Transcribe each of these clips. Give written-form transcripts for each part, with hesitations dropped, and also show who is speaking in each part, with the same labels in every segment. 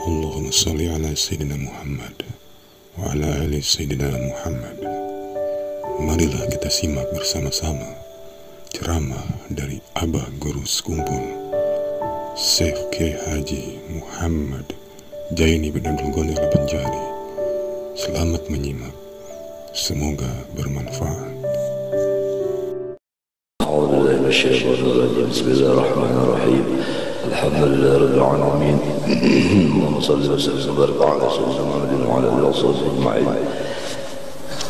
Speaker 1: Allahumma salli ala Sayyidina Muhammad wa ala ali Sayyidina Muhammad. Marilah kita simak bersama-sama ceramah dari Abah Guru Sekumpul Syekh Kiai Haji Muhammad Jaini bin Abdul Ghani Al-Banjari. Selamat menyimak, semoga bermanfaat.
Speaker 2: Bismillahirrahmanirrahim. Alhamdulillah rabbil alamin. Allahumma shalli wa sallim wa barik ala sayyidina Muhammadin wa ala alihi wa sahbihi ajma'in.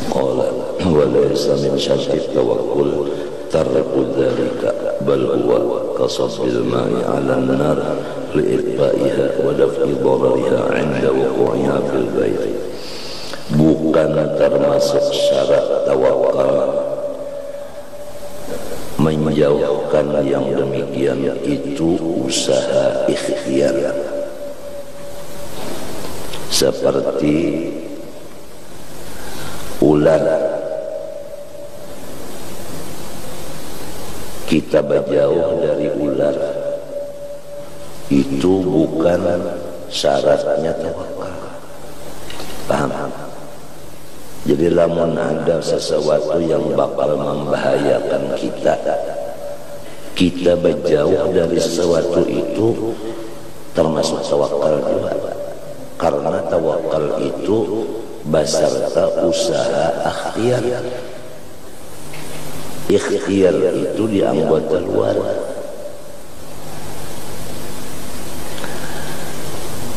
Speaker 2: Qala wa laysa min syarti tawakkul tarku dzalika bal huwa kasabbil ma'i 'ala an-nar li'itba'iha wa daf'i dharariha 'inda wuqu'iha fil bait. Bukan termasuk syarat tawakal menjauhkan yang demikian itu usaha ikhtiar, seperti ular kita berjauh dari ular, itu bukan syaratnya tawakal. Paham? Jadi lamun ada sesuatu yang bakal membahayakan kita berjauh dari sesuatu itu termasuk tawakal juga. Karena tawakal itu basarta usaha ikhtiar. Ikhtiar itu di anggota luar.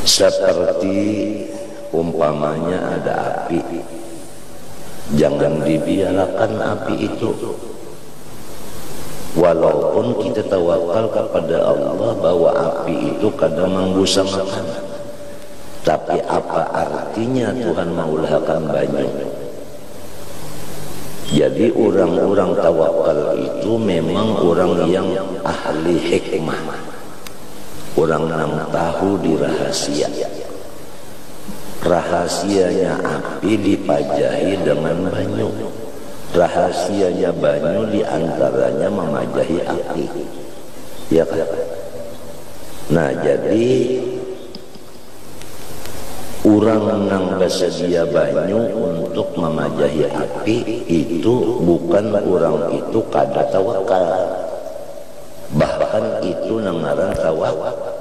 Speaker 2: Seperti umpamanya ada api, jangan dibiarkan api itu. Walaupun kita tawakal kepada Allah bahwa api itu kadang menggusangkan, tapi apa artinya Tuhan maulahkan banyak? Jadi orang-orang tawakal itu memang orang yang ahli hikmah, orang yang tahu di rahasia. Rahasianya api dipajahi dengan banyu. Rahasianya banyu diantaranya memajahi api. Ya kan? Nah, jadi orang yang bersedia banyu untuk memajahi api itu bukan orang itu kada tawakal. Bahkan itu ngaran tawakal.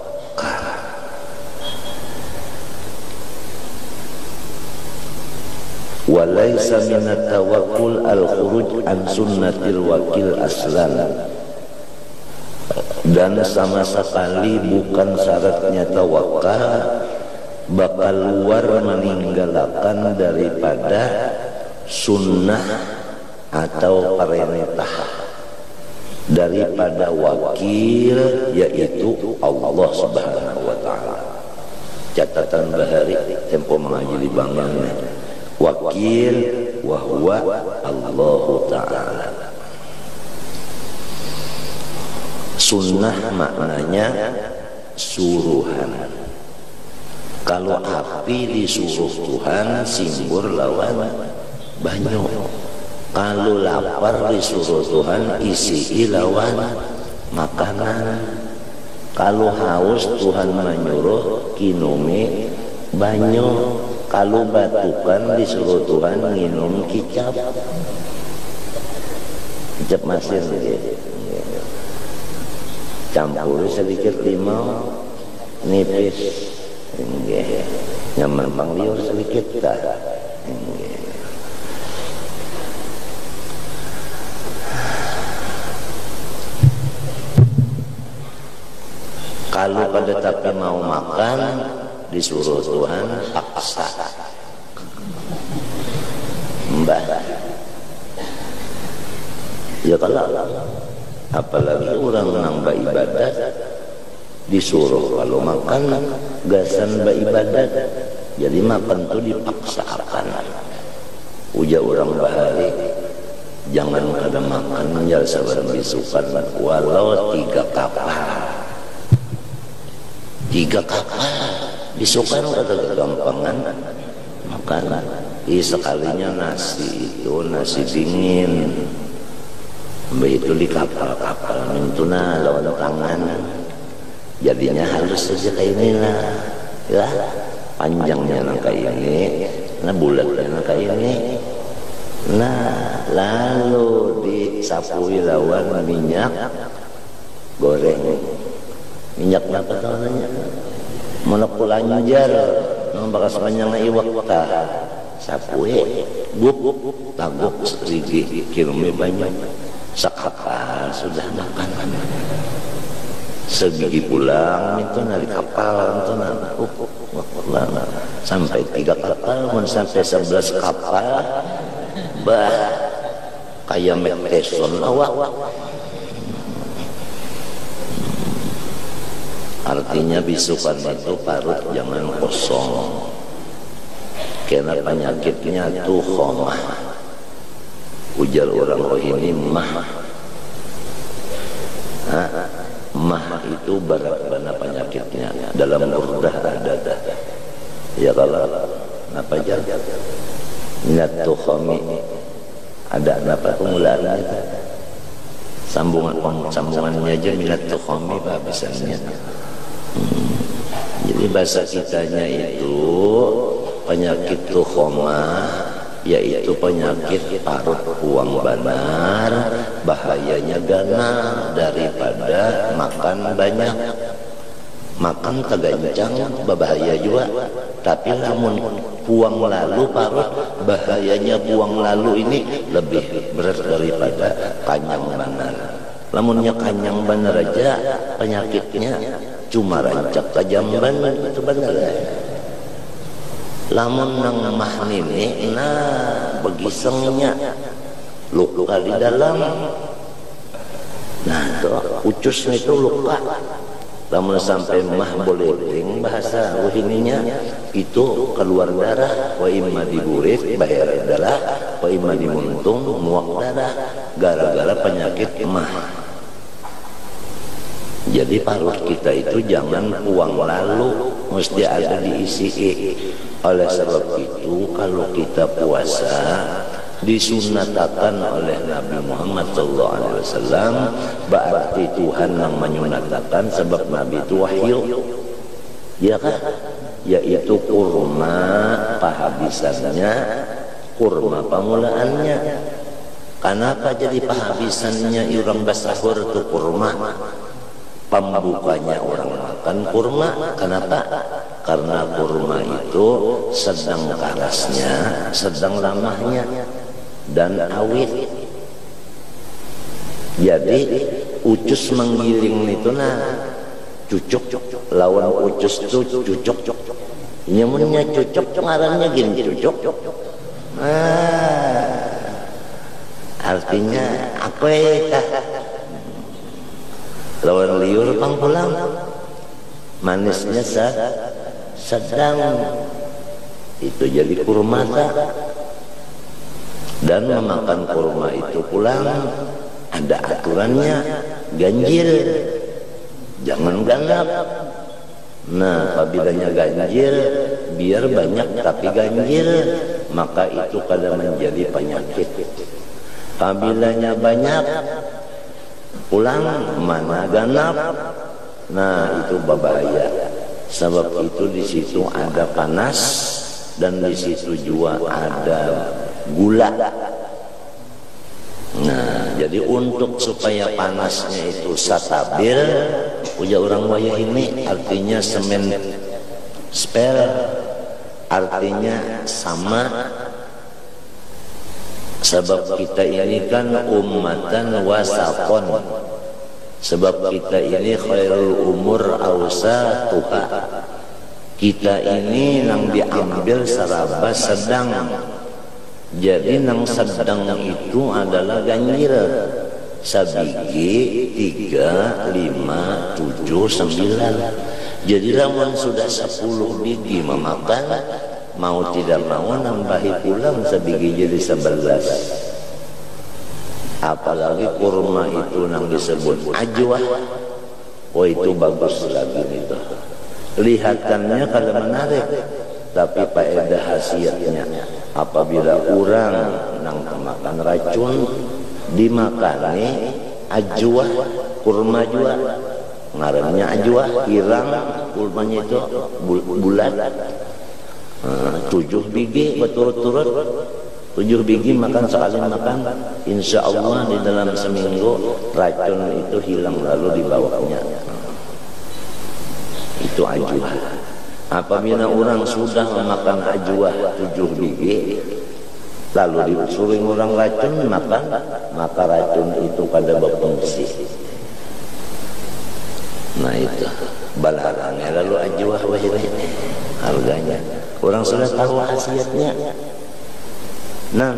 Speaker 2: Walaysa minat tawakkul al-khuruj an sunnatil wakil aslan. Dan sama sekali bukan syaratnya tawakal bakal luar meninggalkan daripada sunnah atau perintah daripada wakil, yaitu Allah Subhanahu wa ta'ala. Catatan bahari tempo mengaji di bangunnya. Wakil wa huwa Allahu ta'ala. Sunnah maknanya suruhan. Kalau api disuruh Tuhan, simbur lawan banyu. Kalau lapar disuruh Tuhan, isi lawan makanan. Kalau haus Tuhan menyuruh kinumi banyu. Kalau batukan disuruh Tuhan minum kicap. Kicap masin gitu. Campur sedikit limau nipis. Nyaman pangliur sedikit dah. Kalau pada tapi mau makan disuruh Tuhan paksa. Mbah. Ya kalau apalagi orang nambah ibadat disuruh kalau makan gasan beribadat, jadi makan tuh dipaksakan. Uja orang bahari jangan kada makan ya sabar bisukan walau 3 kapal. 3 kapal bisukan kada gampangan makanan. Sekalinya nasi itu nasi dingin. Begitu di kapal-kapal mintuna lawan tangan. Jadinya halus saja kayak inilah. ya panjangnya nangka ini, nah bulatnya nangka ini. Nah lalu disapui lawan minyak goreng, minyak apa namanya, monopol anjar, nang bakas panjang na iwak ta, sapui, bup, tagok sedikit, kirumi banyak, sakakal sudah makan. Segigi pulang itu dari kapal itu sampai 3 kapal, sampai 11 kapal, bah kayak meteson awak. Artinya bisukan itu parut jangan kosong, karena penyakitnya tuh khomah. Ujar orang Rohini mah. Mah itu berat-berat penyakitnya. Dalam murdah ada. Ya kalau apa aja? Minatukhami ada apa pemulaannya? Sambungannya aja minatukhami bahasannya. Jadi bahasa kitanya itu penyakit tukhomah, yaitu penyakit parut buang banar, bahayanya gana daripada makan banyak. Makan tegancang berbahaya juga, tapi lamun buang lalu parut, bahayanya buang lalu ini lebih berat daripada kanyang banar. Lamunnya kanyang banar aja penyakitnya cuma rancak tajam banar, itu benar. Lamun nang mah nini, nah begisengnya luka di dalam. Nah tuh ucusnya itu luka. Lamun sampai mah boleh bahasa Rohininya itu keluar darah, wa imma diburit bayar darah, wa imma dimuntung muak darah, gara-gara penyakit mah. Jadi parut kita itu jangan buang lalu, mesti ada diisi. Oleh sebab itu kalau kita puasa disunatakan oleh Nabi Muhammad SAW, berarti Tuhan yang menyunatakan sebab Nabi itu wahyu, ya kan? Yaitu kurma penghabisannya, kurma pemulaannya. Kenapa jadi penghabisannya orang basahur itu kurma? Pembukanya orang makan kurma. Kenapa? Karena kurma itu sedang kerasnya, sedang lamahnya, dan awet. Jadi ucus menggiling itu nah cucuk, lawan ucus itu cucuk. Nyamunnya cucuk, ngarannya gini cucuk. Artinya apa ya? Lawan liur pang pulang, manisnya sedang, itu jadi kurma. Dan memakan kurma itu pulang ada aturannya, ganjil, jangan ganap. Nah apabila ganjil, biar banyak tapi ganjil, maka itu kadang menjadi penyakit. Apabila banyak pulang mana ganap, nah itu berbahaya. Sebab itu di situ ada panas dan di situ juga ada gula. Nah, jadi untuk supaya panasnya itu stabil, ujar orang wayah ini artinya semen spell, artinya sama. Sebab kita ini kan ummatan wasaqon. Sebab kita ini khairul umur awsatuha. Kita ini nang diambil saraba sedang. Jadi nang sedang itu adalah ganjil. Sabigi 3, 5, 7, 9. Jadi lamun sudah 10 biji memakan, mau tidak mau nambahi pulang sebiji jadi 11. Apalagi kurma itu nang disebut ajwah, oh itu bagus lagi itu. Lihatannya kalau menarik, tapi faedah khasiatnya apabila orang nang makan racun dimakani ajwah, kurma juga ngarannya ajwah, hirang kurmanya itu bulat, 7 biji berturut-turut, 7 biji makan sekali makan, insya Allah di dalam seminggu racun itu hilang lalu dibawanya. Itu ajwa. Apabila orang sudah memakan ajwa 7 biji lalu disuruh orang racun makan, maka racun itu kada berfungsi. Nah itu balarangnya lalu ajwa harganya. Orang sudah tahu khasiatnya. Nah,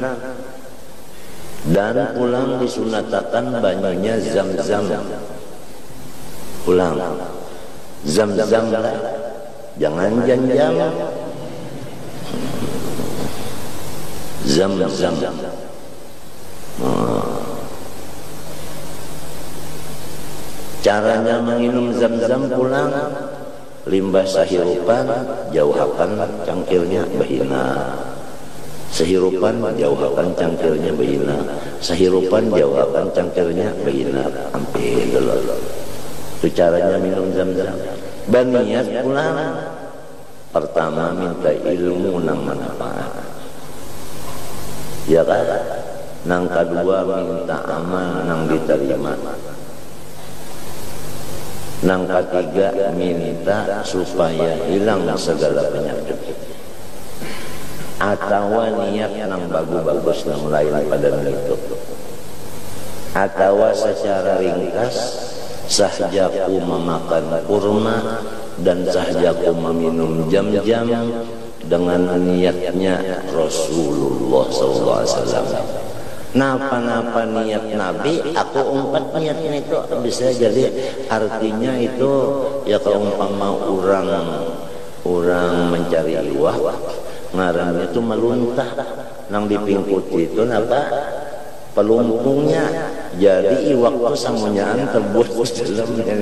Speaker 2: dan pulang disunatakan banyunya zam-zam. Pulang zam-zam lah, jangan jam-jam. Zam-zam. Caranya minum zam-zam pulang, limbah sahirupan jauhakan cangkirnya bahina. Sehirupan jauhakan cangkirnya bahina. Sehirupan jauhakan cangkirnya bahina. Ambil dulu. Itu caranya minum zam-zam. Berniat pulang, pertama minta ilmu nang manfaat. Ya kan? Nang kedua minta amal nang diterima. Nang ketiga minta supaya hilang segala penyakit. Atau niat nang bagus-bagus nang lain pada itu. Atau secara ringkas sahjaku memakan kurma dan sahjaku meminum jam-jam dengan niatnya Rasulullah SAW. Napa-napa niat Nabi, aku umpat niatnya itu bisa jadi artinya itu ya keumpama orang mencari iwah, ngarannya itu meluntah, nang dipingkut itu napa pelumpungnya, jadi iwak itu samunyaan terbuat dalamnya.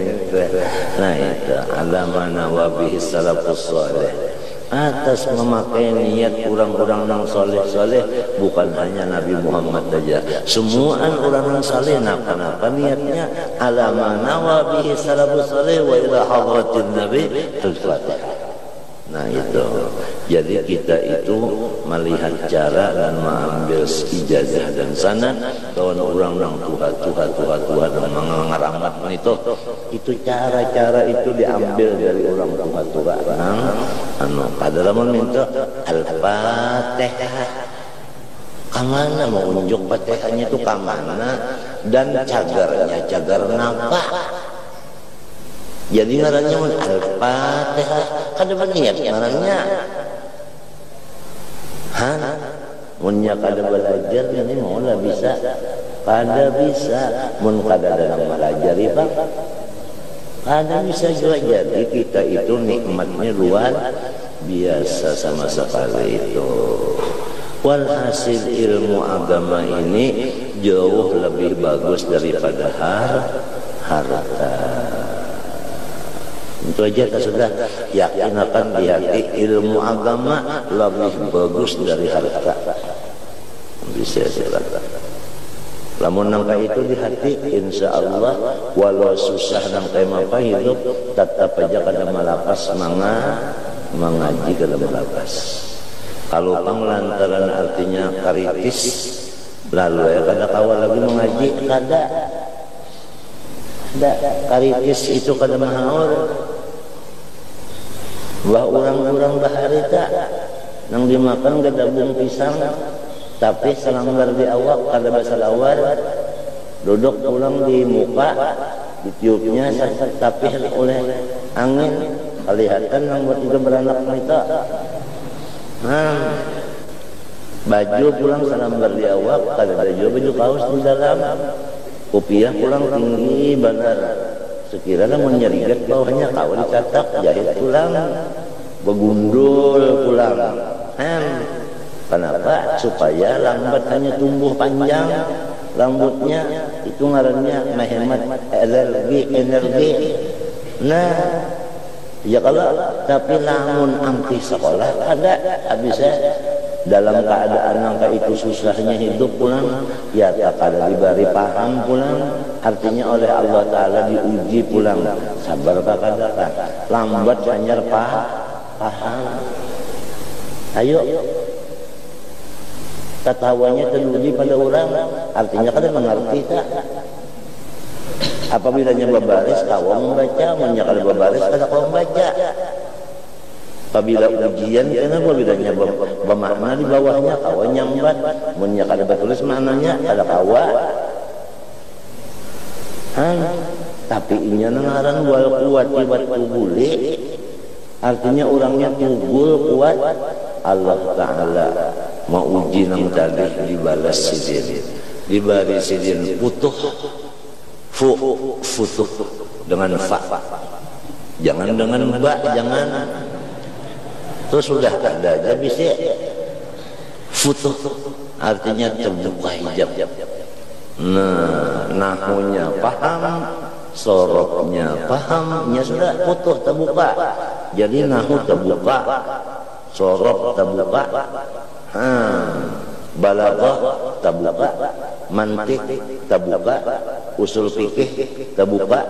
Speaker 2: Nah itu alamana wabihi salafus salih. Atas memakai niat orang-orang yang soleh-soleh, bukan hanya Nabi Muhammad saja, semua orang yang soleh napa-napa niatnya alamana wabihi salafus salih wa ila hadratin Nabi al-Fatihah. Nah itu, jadi kita itu melihat cara dan mengambil ijazah dan sanad kawan orang Tuhan dan mengaramat itu cara-cara itu diambil dari orang Tuhan. Pada zaman minta Al-Fatihah. Kamana mau unjuk Fatihahnya itu kamana dan cagarnya cagar napa. Jadi ngarannya Al-Fatihah, kada berniat ngarannya. Munnya kada belajar ini mau lah bisa, kada bisa. Mun kada dalam belajar bang, kada bisa juga. Jadi kita itu nikmatnya luar biasa sama sekali itu. Walhasil ilmu agama ini jauh lebih bagus daripada harta. Itu aja kita sudah yakin akan di hati ilmu agama lebih bagus dari harta. Bisa silakan. Lamun nangka itu di hati, insya Allah walau susah nangka apa hidup, tetap aja kada malapas mengaji kada malapas. Kalau pang lantaran artinya karitis, lalu ya kada kawal lagi mengaji kada. Karitis itu kada mahaur. Wah orang-orang baharita nang dimakan gadabung pisang, tapi selanggar di awak kada basalawar, duduk pulang di muka, ditiupnya tapi oleh angin, kelihatan nang buat itu beranak mereka. Baju pulang selanggar di awak, kada baju kaos di dalam, kopiah pulang tinggi benar. Sekiranya mau nyerigat bawahnya kau dicatak, jahit pulang, begundul pulang. Kenapa? Supaya lambat hanya tumbuh panjang rambutnya, itu ngarannya menghemat energi. Nah, ya kalau tapi lamun ampi sekolah ada bisa dalam keadaan angka itu susahnya hidup pulang, ya tak ada diberi paham pulang, artinya oleh Allah Ta'ala diuji pulang, sabar kakak lambat hanyar paham. Ayo ketawanya terduji pada orang, artinya kada mengerti tak. Apabila babaris kau membaca, menyakal babaris kada kau membaca. Apabila ujian kenapa bedanya bermakna di bawahnya kawan nyambat, menyakal bertulis maknanya kada kawa. Tapi inya ngaran wal kuat tibat tubuli, artinya orangnya tubul kuat. Allah Ta'ala mau uji nang tadi dibalas sidin, dibari sidin putuh futuh dengan fa, jangan dengan ba, jangan. Terus sudah ada aja bisa futuh, artinya terbuka hijab. Nah, nahunya paham, sorobnya paham, nya sudah putuh terbuka. Jadi nahu terbuka, sorob terbuka, balaghah terbuka, mantik terbuka, usul fikih terbuka,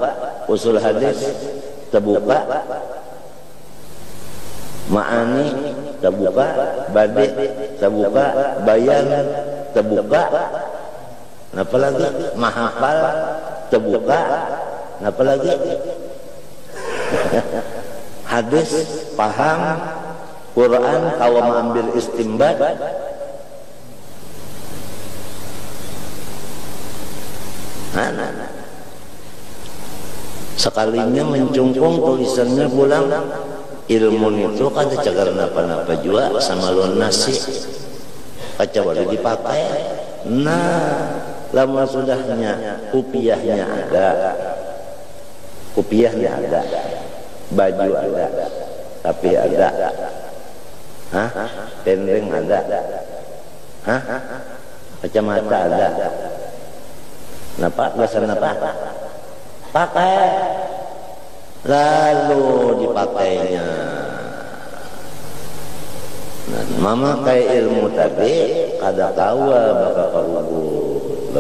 Speaker 2: usul hadis terbuka, ma'ani terbuka, badi terbuka, bayan terbuka, apalagi mahafal terbuka, apalagi hadis paham, Quran kalau mengambil istimbat, sekalinya mencungkung tulisannya pulang, ilmu itu kada cagar napa-napa juga sama lunasi kecuali dipakai. Nah, lama sudahnya kupiahnya ada, baju ada, tapi ada, pendeng ada, kacamata ada. Napa bahasa napa? Pakai, lalu dipakainya. Nah, memakai ilmu tadi kada kawa bakal karubut.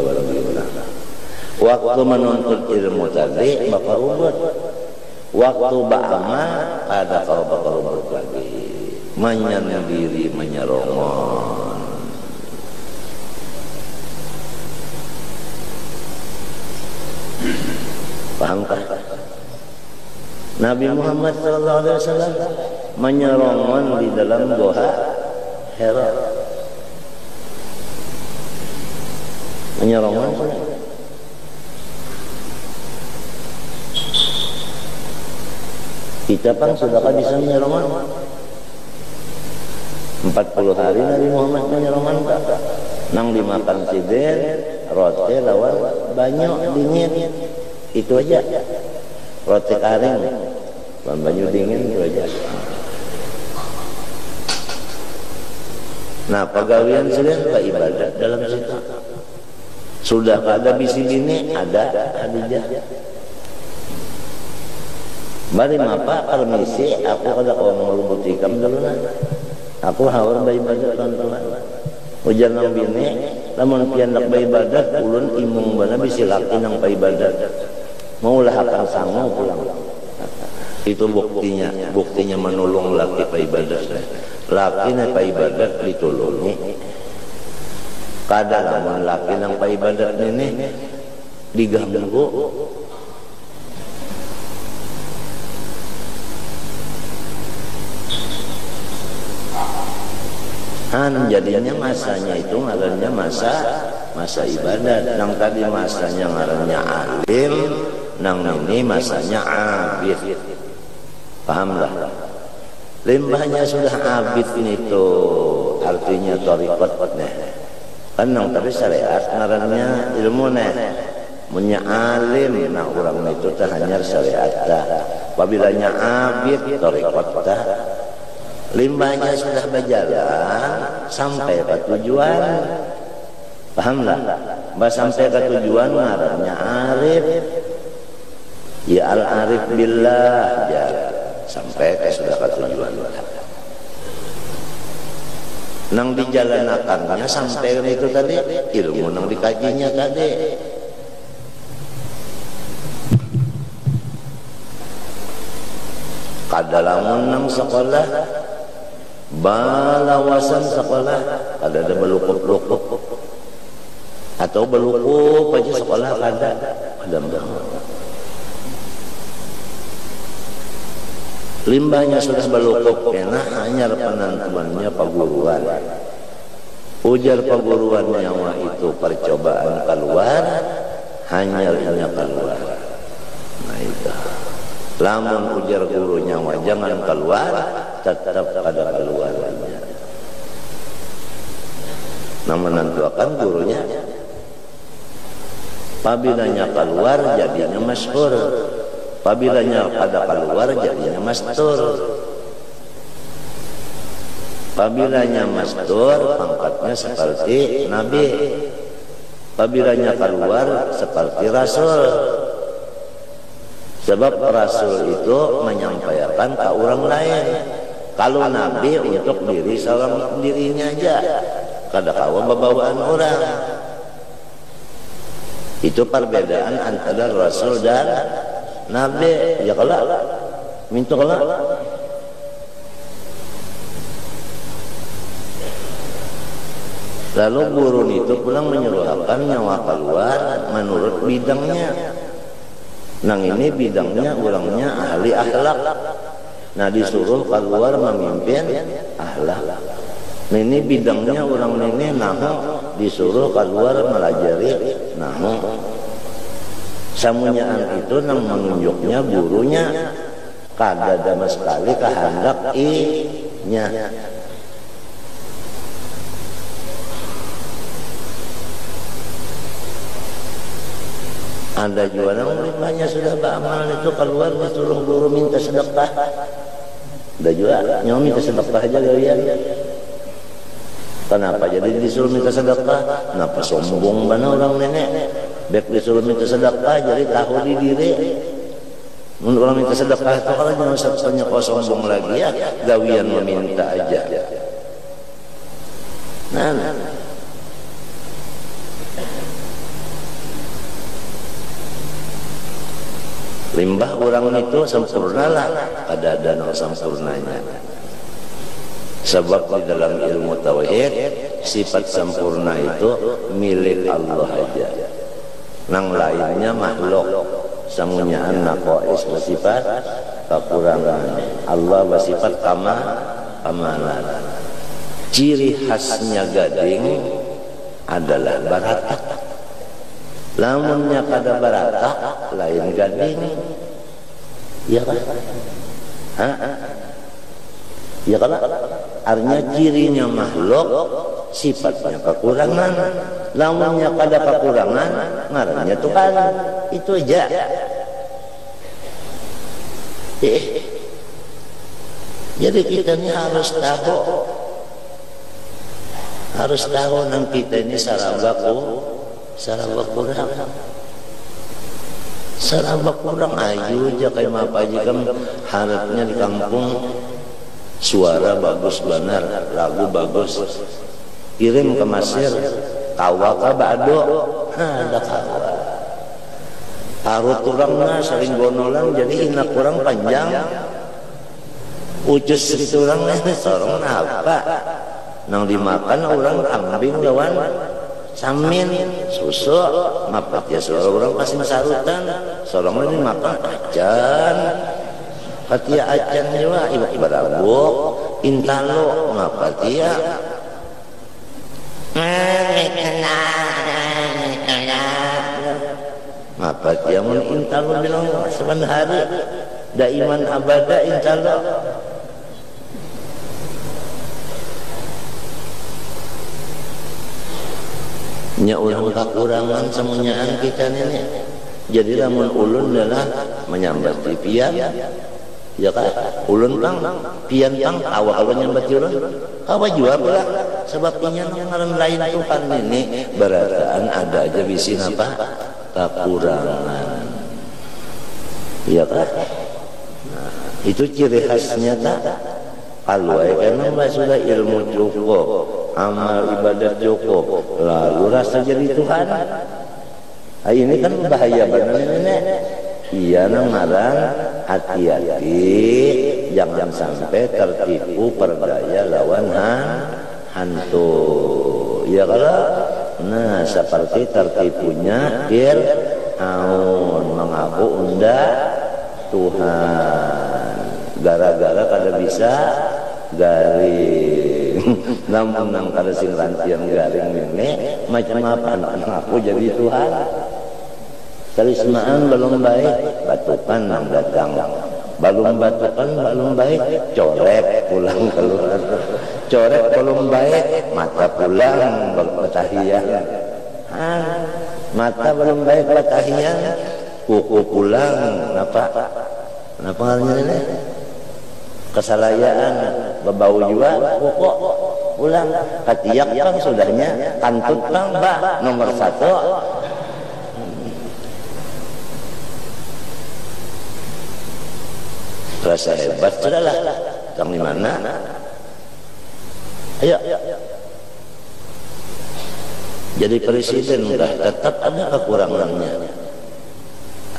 Speaker 2: Waktu menuntut ilmu tadi bakal karubut. Waktu ba'amal kada kawa bakal karubut lagi. Menyendiri, menyerongon. Pahamkah? Nabi Muhammad SAW menyerongon di dalam Goa Hira. Menyerongon. Kita pang sudahkah bisa menyerongon? 40 hari Nabi Muhammad menyerongon. Nang dimakan sidin, roti lawan banyak dingin. Itu aja. Roti kering, lawan banyak dingin itu aja. Nah, pegawaian sudah ke ibadat dalam situ. Sudah ada bisi bini, ada hadijah. Mari mapa permisi, aku kada orang melubuti kamu dulu nah. Aku hawar beribadat teman-teman. Ujar nang bini, lamun pian nak beribadat, ulun imung bana bisi laki nang beribadat. Maulah akan sanggup pulang. Itu buktinya menolong laki beribadat. Laki nang beribadat ditolongi. Kadang lamun laki nang beribadat ini diganggu. Jadinya masanya itu ngarannya masa ibadat. Nang tadi masanya ngarannya alim, nang ini masanya abid. Pahamlah? Limbahnya sudah abid itu artinya thariqatnya. Kan nang tadi syariat ngarannya ilmu nih. Munya alim, nah orang itu teh hanya syariat dah. Apabila abid thariqat dah. Limbahnya sudah berjalan sampai ke tujuan. Pahamlah? Sampai ke tujuan ngarannya arif. Ya al-arif billah ya, sampai ke sudah ke tujuan. nang dijalanakannya sampai itu tadi ilmu nang dikajinya tadi. Kadalamun nang sekolah balawasan sekolah kada ada belukup-lukup atau belukup aja sekolah kada limbahnya sudah belukup kena hanya penentuannya paguruan. Ujar paguruan nyawa itu percobaan keluar hanya keluar. Nah itu lamun ujar guru nyawa jangan keluar tetap ada keluarannya. Nah menentukan gurunya pabilanya keluar jadinya masyhur, pabilanya pada keluar jadinya mastur. Pabilanya mastur pangkatnya seperti nabi, pabilanya keluar seperti rasul. Sebab rasul itu menyampaikan ke orang lain. Kalau nabi untuk diri seorang dirinya aja, kada kawa bawaan orang. Itu perbedaan antara rasul dan nabi. Ya kalau minta kalau lalu guru itu pulang menyuruhkan nyawa keluar menurut bidangnya. Nang ini bidangnya orangnya ahli akhlak. Nah disuruh keluar memimpin akhlak. Nah ini bidangnya orang ini nahu disuruh keluar melajari nahu. Samunyaan itu nang menunjuknya gurunya kada sama sekali kehendak i-nya. Ada juga orang limbahnya sudah beramal itu keluar disuruh guru minta sedekah. Ada juga nyawa minta sedekah aja kalian. Kenapa jadi disuruh minta sedekah? Kenapa sombong mana orang nenek? Bek disuruh minta sedekah jadi tahu di diri. Menurut orang minta sedekah itu kalau jangan satunya kau sombong lagi ya gawian meminta aja. Nah. Limbah orang itu sempurnalah, ada danau sempurnanya. Sebab di dalam ilmu tauhid sifat sempurna itu milik Allah aja. Nang lainnya makhluk. Samunyaan naqais bersifat kekurangan. Allah bersifat kamalan. Ciri khasnya gading adalah baratak. Lamunnya kada baratak lain gading. Iya kan? Iya kan? Artinya cirinya makhluk sifatnya kekurangan. Lamunnya kada kekurangan ngarannya Tuhan. Itu aja. Jadi kita ini harus tahu nang kita ini saraba kurang ayu aja kayak apa aja kan harapnya di kampung suara bagus benar, lagu bagus, kirim ke Mesir, tawa ka bado, ada kawa harut kurangnya sering gonolan jadi inak kurang panjang ucus itu orang sorong apa nang dimakan orang kambing lawan samin susu mapat ya seorang orang pasti sarutan seorang ini makan acan patia acan juga ibarabuk intalo mapat ya mapat ya mun intalo bilang sebenarnya daiman abada intalo nya ulang kekurangan semuanyaan kita ini. Jadi lamun ulun adalah menyambati pian, ya kan? Ulun tang pian tang awak kalau nyambati ulun, apa juga pula sebab pian yang lain Tuhan ini berataan ada aja bisin apa kekurangan, ya kan? Nah, itu ciri khasnya tak. Kalau karena sudah ilmu cukup. amal ibadat cukup, lalu rasa jadi Tuhan. Nah, ini kan bahaya benar nenek. Iya ngaran hati-hati jangan sampai tertipu perdaya lawan hantu. Ya kalau nah seperti tertipunya Fir'aun mengaku unda Tuhan gara-gara kada bisa garing. Namun nang kada sing rantian garing ini macam apa aku jadi Tuhan. Karismaan belum baik, batukan nang datang. Belum batukan belum baik, corek pulang keluar. Corek belum baik, mata pulang berpatahian. Mata belum baik patahian, kuku pulang. Kenapa ngaranya ini? Kesalayaan, bebau juga, kuku pulang. Katiak pang sudahnya, kantut pang bah nomor 1. Rasa hebat sudahlah. Tang di mana? Ayo. Jadi presiden udah tetap ada kekurangannya.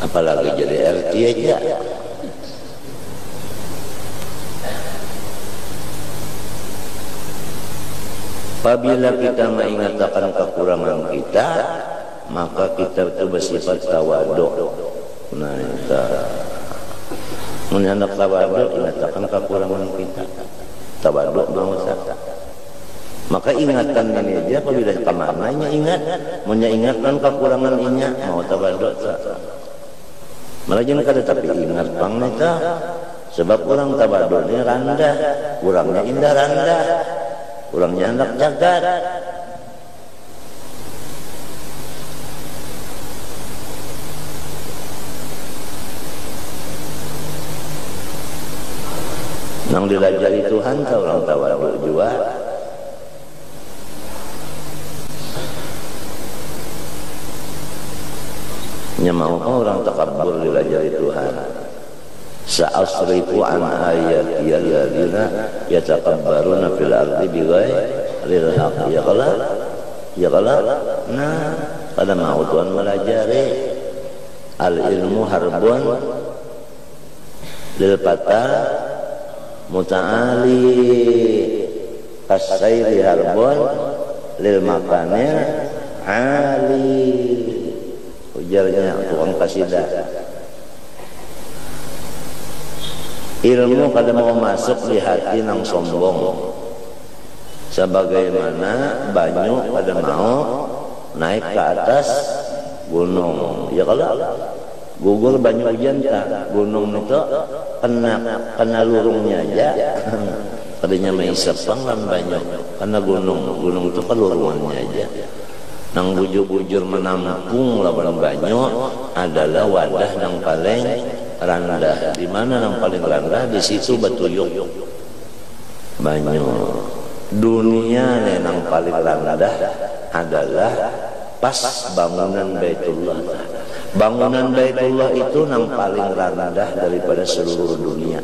Speaker 2: Apalagi jadi RT aja. Apabila kita mengingatkan kekurangan kita, maka kita itu bersifat tawaduk. Nah, kita menyandak tawaduk, ingatkan kekurangan kita. Tawaduk bangsa. Maka ingatan ini aja apabila kemananya ingat, mengingatkan kekurangan inya, mau tawaduk tak. Malah jangan kada tapi ingat pang neta. Sebab orang tawaduk ini rendah, kurangnya indah rendah, kurangnya anak jagat. Nang dilajari Tuhan tahu orang tawaduk juga. Nya mau orang takabur dilajari Tuhan. Sa'asrifu an ayati alladzina yatakabbaruna fil ardi bighairil haqq. Ya kalau nah pada mau Tuhan melajari al ilmu harbun lil fata muta'ali kasayri harbun lil makanil ali. Ujarnya tukang kasidah. Ilmu kada mau masuk di hati nang sombong, sebagaimana banyu kada mau naik ke atas gunung. Ya kalau gugur banyu hujan tak, gunung itu kena lurungnya aja. Tadinya maisap lan banyu, karena gunung itu kan lurungannya aja. Nang bujur-bujur menampung lawan banyu adalah wadah nang paling rendah. Di mana nang paling rendah? Di situ batuyuk banyu. Dunia nang paling rendah adalah pas bangunan Baitullah. Bangunan Baitullah itu nang paling rendah daripada seluruh dunia.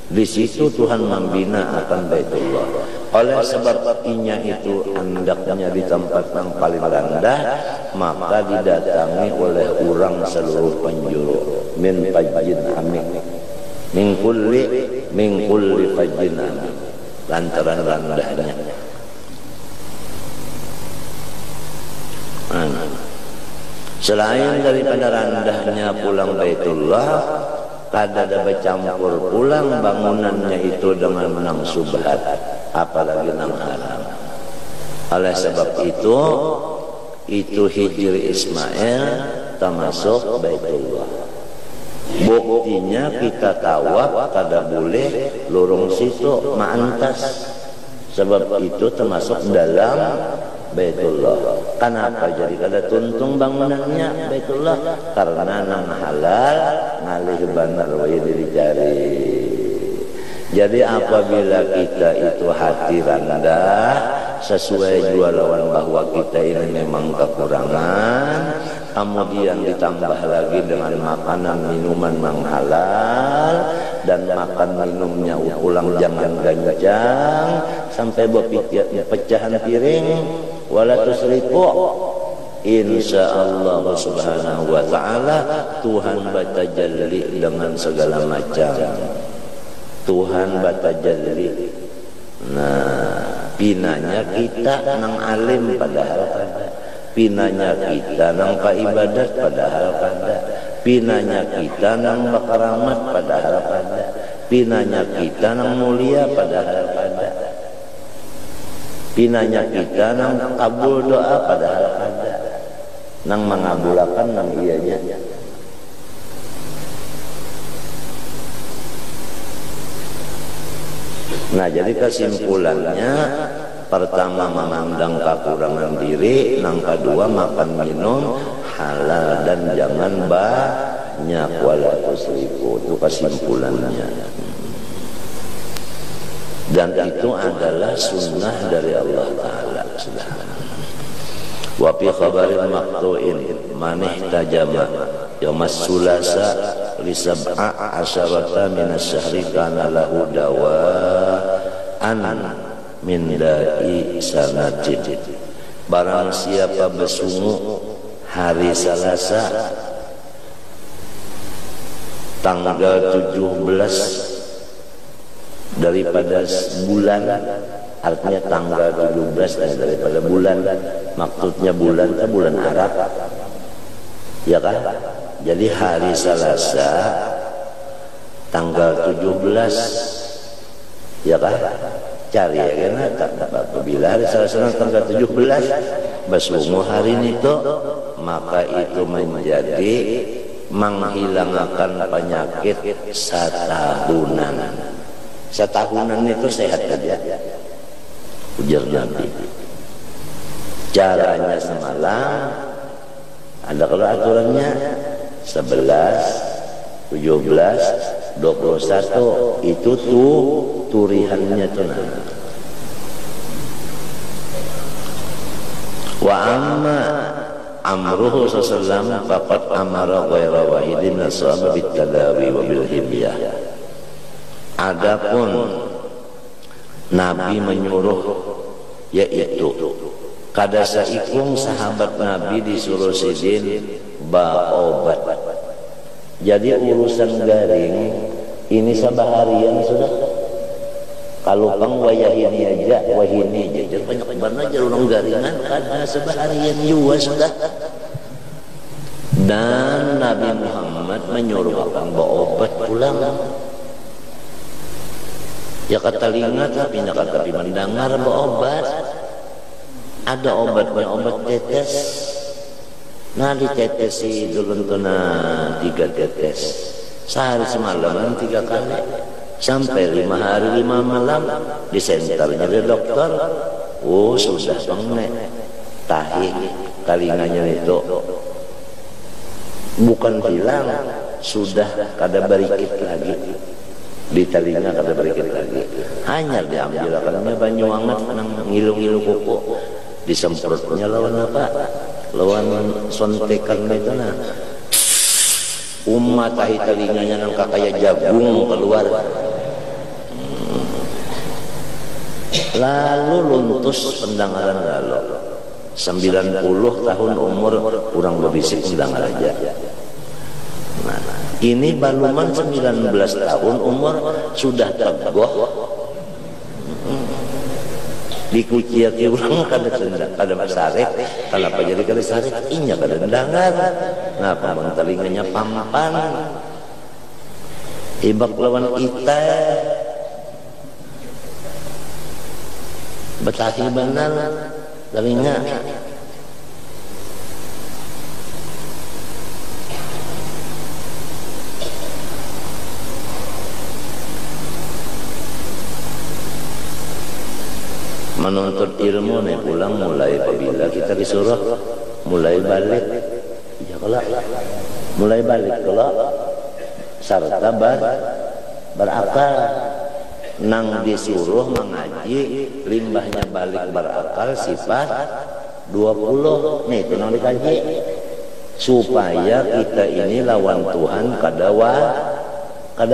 Speaker 2: Di situ Tuhan membina akan Baitullah. Oleh sebab inya itu hendaknya di tempat yang paling rendah, maka didatangi oleh orang seluruh penjuru. Min fajjin amik, min kulli fajjin amik. Lantaran rendahnya. Selain daripada rendahnya pulang Baitullah, kada ada bercampur pulang bangunannya itu dengan menang subhat, apalagi nang haram. Oleh sebab itu Hijri Ismail termasuk Baitullah. Buktinya kita tawaf kada boleh lorong situ maantas, sebab itu termasuk dalam Baitullah. Kenapa jadi kada tuntung bangunannya Baitullah? Karena nang halal ngalih benar wae dicari. Jadi apabila kita itu hati rendah, sesuai jua lawan bahwa kita ini memang kekurangan, kemudian ditambah lagi dengan makanan minuman yang halal, dan makan minumnya ulang jangan ganjang sampai pecahan piring. Wala tusrifu, insyaallah subhanahu wa ta'ala Tuhan batajalli dengan segala macam. Tuhan batajalli. Nah, pinanya kita nang alim padahal kada, pinanya kita nang ibadat padahal kada, pinanya kita nang bakaramat padahal kada, pinanya kita nang mulia padahal kada, pinanya kita nang kabul doa padahal kada, nang mengabulakan nang iyanya. Nah, jadi kesimpulannya, pertama memandang kekurangan diri, yang kedua makan minum halal dan jangan banyak, wala tusrifu. Itu kesimpulannya. Dan itu adalah sunnah dari Allah Ta'ala. Wa fi khabarin maqtu'in man ihtajama yaumas sulasa li sab'a asyarata min asy-syahri kana lahu dawaan min da'i sanatin. Barang siapa bersungu hari Selasa tanggal 17 daripada bulan, artinya tanggal 17 daripada bulan, maksudnya bulan itu bulan Arab, ya kan? Jadi hari Selasa tanggal 17, ya kan? Cari ya kan? Apabila hari Selasa tanggal 17 bersungu hari itu, maka itu menjadi menghilangkan penyakit setahunan. Setahunan itu sehat aja, ujar Nabi. Caranya semalam ada kalau aturannya 11, 17, 21 itu tuh turihannya tuh. Wa amma amruhu sallallahu faqad amara ghaira wahidin nasaba bit tadawi wa bil hibyah. Adapun Nabi menyuruh, yaitu kada saikung sahabat Nabi disuruh sidin obat. Jadi urusan garing ini sabaharian sudah. Kalau pang wayahini aja, wahini aja, banyak banget aja orang garingan kada sabaharian juga sudah. Dan Nabi Muhammad menyuruh akang obat pulang. Ya kata lingat tapi nak kata mendengar berobat. Ada obatnya, obat tetes. Nah ditetesi dulu tuna 3 tetes. Sehari semalaman 3 kali. Sampai 5 hari 5 malam di senternya di dokter. Oh sudah bang tahi talinganya itu. Bukan hilang, sudah kada berikit lagi. Di telinga kada berikit lagi, hanya diambil akannya banyu hangat nang ngilu-ngilu kuku, disemprotnya lawan apa? Lawan sontekan itu nah. Umat tahi telinganya nang kakaya jagung keluar. Lalu luntus pendengaran lalu 90 tahun umur kurang berbisik pendengar aja. Ini baluman 19 tahun umur sudah tegoh. Dikuciaki ulang kada masaret. Kenapa jadi kada saret? Inya kada dengar. Ngapa mang telinganya pampan? Ibak lawan kita. Betahi benar telinga. Menuntut ilmu nih pulang mulai apabila kita disuruh mulai balik, ya kalau mulai balik kalau serta berakal nang disuruh mengaji limbahnya balik berakal sifat 20 nih itu nang dikaji supaya kita ini lawan Tuhan kada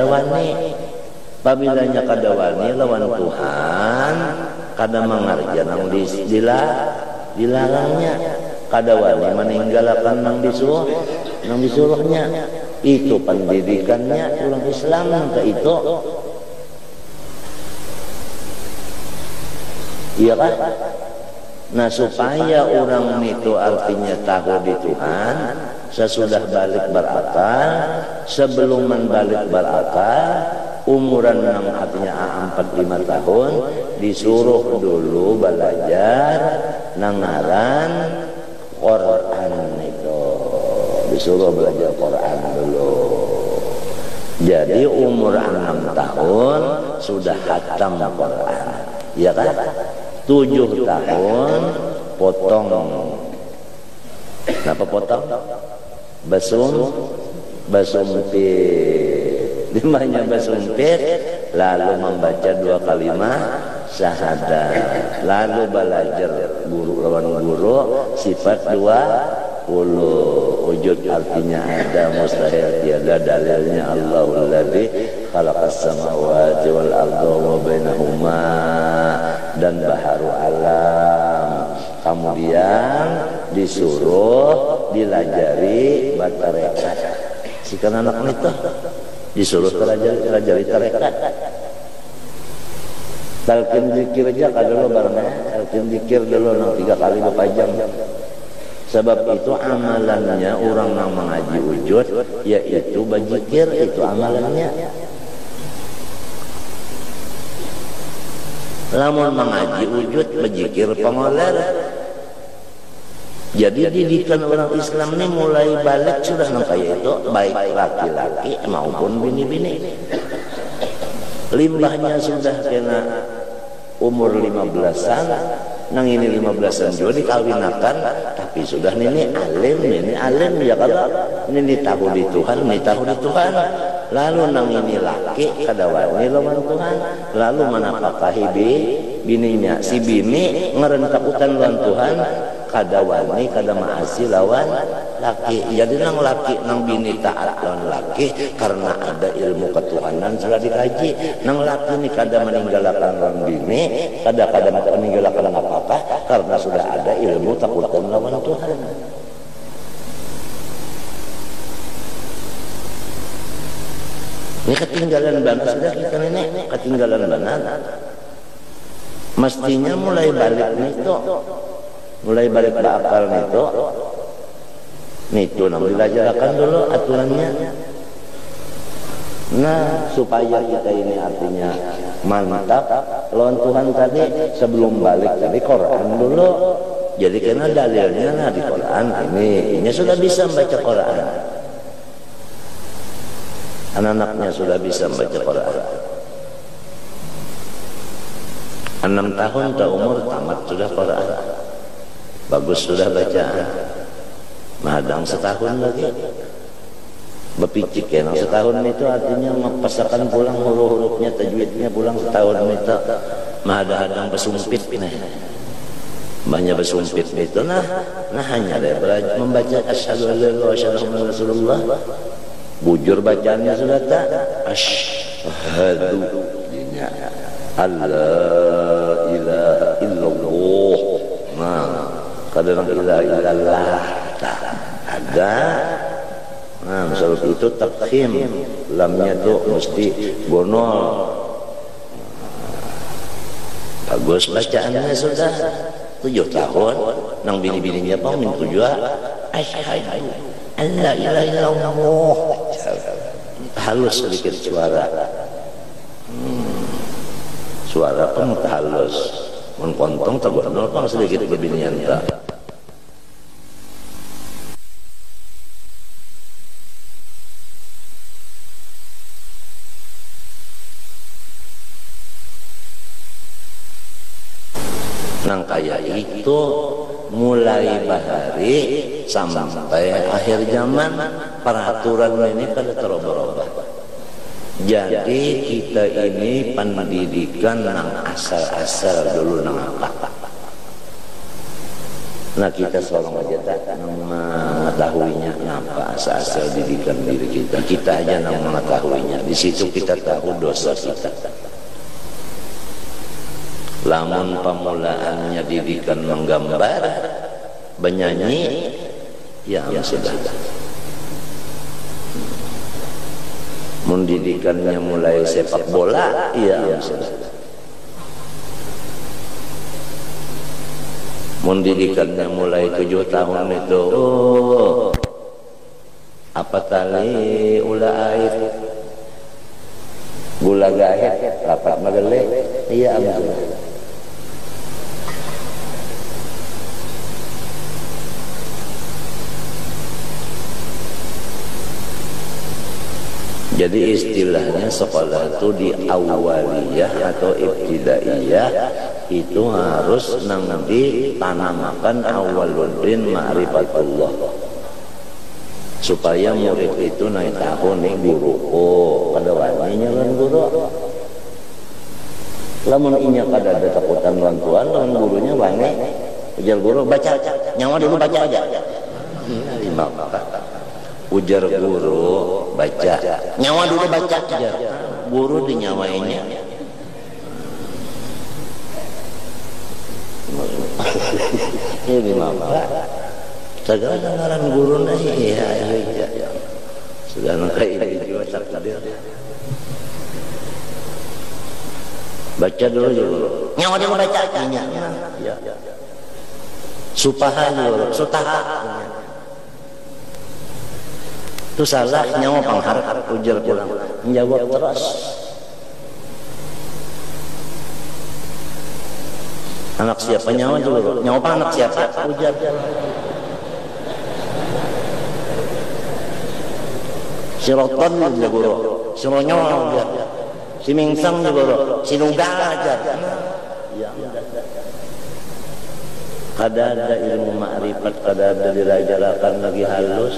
Speaker 2: wani. Pabilanya kada wani lawan Tuhan, kada mangarja nang dilarangnya, kada wani meninggalkan nang disuruhnya. Itu pendidikannya orang Islam ke itu. Iya kan? Nah, supaya orang itu artinya tahu di Tuhan, sesudah balik berakal, sebelum balik berakal, umuran yang artinya 45 tahun, disuruh dulu belajar nangaran Quran itu. Disuruh belajar Quran dulu. Jadi umur 6 tahun sudah khatam Quran. Iya kan? 7 tahun potong. Kenapa potong? Basumpit. Dimana basumpit, lalu membaca 2 kalimat syahadat. Lalu belajar guru lawan guru sifat 20. Wujud artinya ada, mustahil tiada, dalilnya Allahul ladzi khalaqas samawati wal arda wa bainahuma, dan baharu alam. Kemudian disuruh dilajari tarekat. Sikan anak itu disuruh pelajari tarekat. Talqin zikir aja kadang barangnya, talqin zikir dulu nang 3 kali berpajang. Sebab itu amalannya orang yang mengaji wujud, yaitu berzikir, itu amalannya. Lamun mengaji wujud, berzikir pengoler. Jadi didikan orang Islam ini mulai balik sudah kayak itu, baik laki-laki maupun bini-bini. Limbahnya sudah kena umur 15-an, nang ini 15-an juga dikawinakan, tapi sudah ini alim ya kalau ini tahu di Tuhan, lalu nang ini laki kada wani lawan Tuhan, lalu manapakahi bininya, si bini ngerentakutan lawan Tuhan, kada wani kada maasi lawan laki. Jadi nang laki nang bini taat lawan laki karena ada ilmu ketuhanan sudah dikaji. Nang laki ini kada meninggalkan lawan bini, kada meninggalkan apa-apa karena sudah ada ilmu takutan lawan Tuhan. Ini ketinggalan banget sudah kita ini, ketinggalan banget. Mestinya mulai balik itu, mulai balik berakal itu nang dilajarkan dulu aturannya. Nah, supaya kita ini artinya mantap lawan Tuhan tadi, sebelum balik tadi Quran dulu. Jadi karena dalilnya di Quran ini sudah bisa membaca Quran. Anak-anaknya sudah bisa membaca Quran. 6 tahun ke umur tamat sudah Quran. Bagus sudah bacaan. Madang setahun lagi. Bepicik ya, setahun itu artinya mepasakan pulang huruf-hurufnya, tajwidnya pulang setahun itu. Mahadang besumpit nih. Banyak besumpit itu nah hanya dia membaca asyhadu an la ilaha illallah wa asyhadu anna rasulullah. Bujur bacaannya sudah tak? Asyhadu Allah ilaha illallah. Nah, kadang ilaha illallah ada. Nah, misalnya itu takhim, lamnya tuh mesti gonol. Bagus bacaannya sudah 7 tahun. Nang bini-bininya pun minta juga asyhadu alla ilaha illallah. Halus sedikit suara. Suara pun halus. Mun kontong tergonol pun sedikit kebinian tak. Nang kaya itu mulai bahari sampai akhir zaman peraturan ini kada terubah-ubah. Jadi kita ini pendidikan nang asal-asal dulu nang apa. Nah kita seorang aja tak mengetahuinya apa asal didikan diri kita. Kita aja yang mengetahuinya. Di situ kita tahu dosa kita. Lamun pemulaannya didikan menggambar, bernyanyi, ya sudah. Mendidikannya mulai sepak bola, ya sudah. Mendidikannya mulai 7 tahun itu, apa tali ulah air, gula gahet, rapat magelek, iya sudah. Jadi istilahnya sekolah itu di awaliyah atau ibtidaiyah itu harus nang ditanamakan awwaluddin ma'rifatullah, supaya murid itu naik tahu nih guru pada waninya lan guru. Lamun inya kada ada takutan lan tuan lan gurunya wani ujar guru baca nyawa dulu baca aja. Ujar guru baca nyawa dulu baca aja. Guru dinyawainya. Ini mama segala ngaran guru nah iya segala kayak ini juga takdir. Baca dulu guru nyawa dulu baca aja ya. Supaha guru sutaha itu salah nyawa pangharap ujar pulang menjawab terus. Anak siapa nyawa juga nyawa apa anak siapa ujar si roton juga guru si ronyol ujar si mingsang juga guru si nugal ajar ya. Kada ada ilmu ma'rifat, kada ada dirajalakan lagi halus.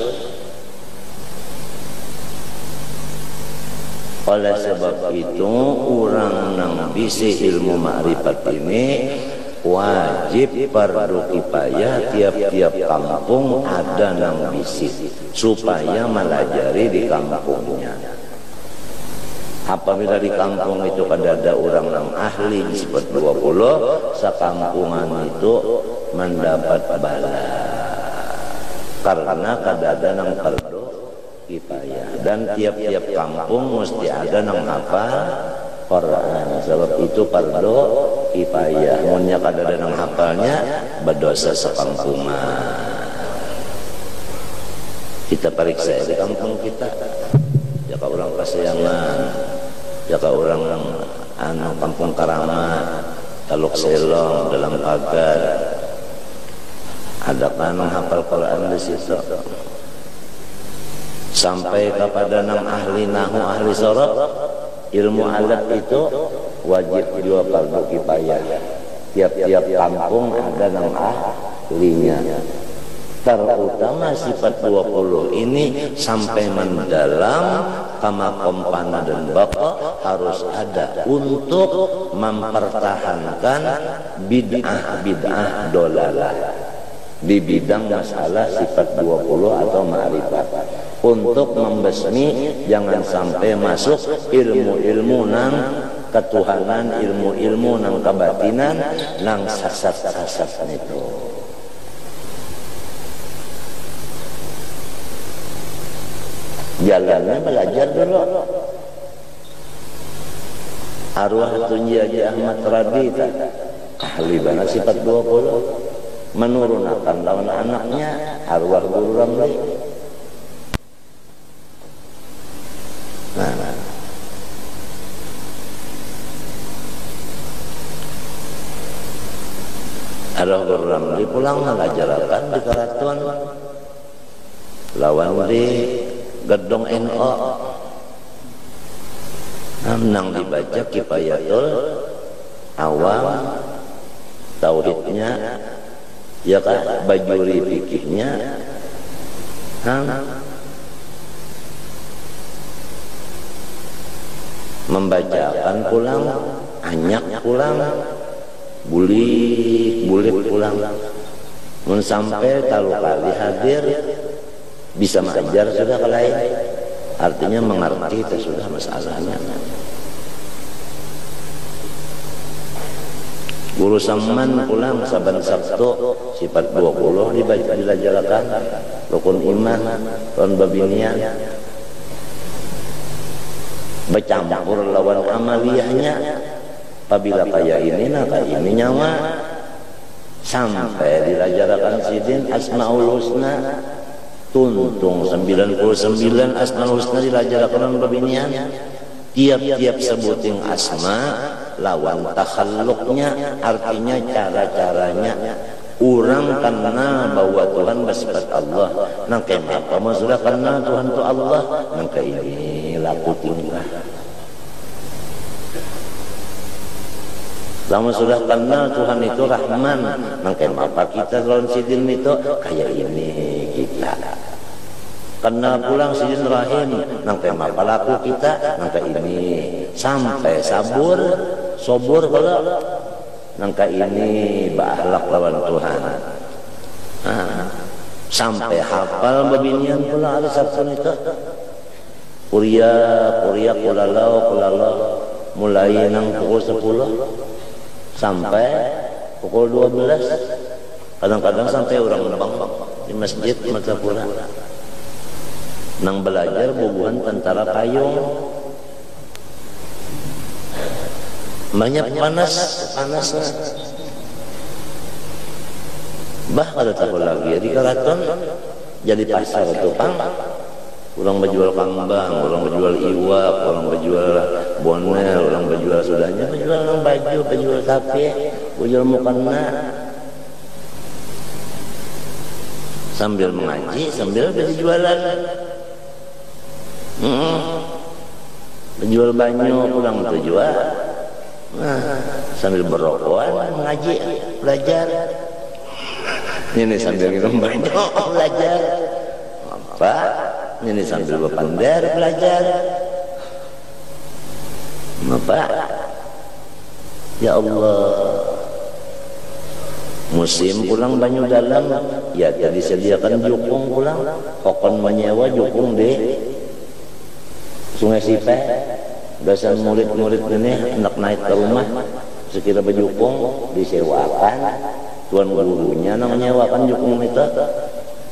Speaker 2: Oleh sebab itu orang nang bisi ilmu ma'rifat ini wajib fardu kifayah, tiap-tiap kampung ada nang bisi supaya melajari di kampungnya. Apabila di kampung itu kada ada orang nang ahli disebut 20, sakampungan itu mendapat bala karena kada ada nang fardu kifayah, dan tiap-tiap kampung mesti ada nang hafal Quran. Sebab itu fardu kifayah. Munnya kada ada nang hafalnya berdosa sekampungan. Kita periksa di kampung kita. Jaka orang Kasiangan, jaka orang kampung Karamat, Taluk Selong, dalam Pagar, ada kan hafal Quran di situ. Sampai kepada nang ahli nahu, ahli sorab, ilmu alat itu wajib juga fardu kifayah. Tiap-tiap kampung ada nang ahlinya. Terutama sifat 20 ini sampai mendalam kama kompana dan bapak harus ada untuk mempertahankan bid'ah dolalah di bidang masalah sifat 20 atau ma'rifat, untuk membasmi jangan sampai masuk ilmu-ilmu nang ketuhanan, ilmu-ilmu nang kebatinan, nang sasat-sasat itu. Jalannya belajar dulu. Arwah Tunji Haji Ahmad Rabi ahli banget sifat 20, menurunkan lawan anaknya arwah Guru Ramli. Nah, arwah Guru Ramli pulang mengajarkan di Karatuan lawan di Gedong NO. Nang dibaca Kifayatul Awam, tauhidnya ya kan, bajuri fikihnya, membacakan pulang, anyak pulang, bulit pulang, mun sampai talu kali hadir bisa mengajar sudah ke lain, artinya mengerti itu sudah masalahnya. Guru Saman pulang saban Sabtu sifat 20 dilajarkan rukun iman lawan babinian bercampur lawan amaliyahnya. Apabila kaya ini nah kaya ini nyawa sampai dilajarkan sidin Asmaul Husna tuntung 99 Asmaul Husna dilajarkan babinian. Tiap-tiap sebuting asma lawan takhalluknya, artinya cara-caranya orang karena bahwa Tuhan bersifat Allah. Nang kenapa sudah karena Tuhan itu Allah, nang ini laku tingkah. Lama sudah kenal Tuhan itu Rahman, nang kenapa kita lawan sidin itu kayak ini kita. Kenal pulang sidin Rahim, nang kenapa laku kita nang ini. Sampai sabur, sobur kalau nangka ini ba'ahlak lawan Tuhan. Sampai hafal babinian pula ada sabun itu. Kuria kulalau mulai nang pukul 10 sampai pukul 12. Kadang-kadang sampai orang nembang di masjid mata pula. Nang belajar bubuhan tentara payung. Banyak panasnya. Bah ada tahu lagi di Karaton jadi pasar tukang. Orang berjual kambang, orang berjual iwak, orang berjual bonel, orang berjual sudahnya, berjual baju, berjual sapi, berjual mukena. Sambil mengaji, sambil berjualan. Berjual banyu pulang tujuan. Sambil berrokokan mengaji, belajar. Ini sambil minum banyu, belajar. Apa? Ini sambil berpandar, belajar. Apa? Ya Allah. Musim pulang banyu dalam, ya jadi sediakan jukung pulang. Kokon menyewa jukung di Sungai Sipe. Biasa murid-murid ini hendak naik ke rumah, sekira berjukung disewakan. Tuan gurunya nang menyewakan jukung itu.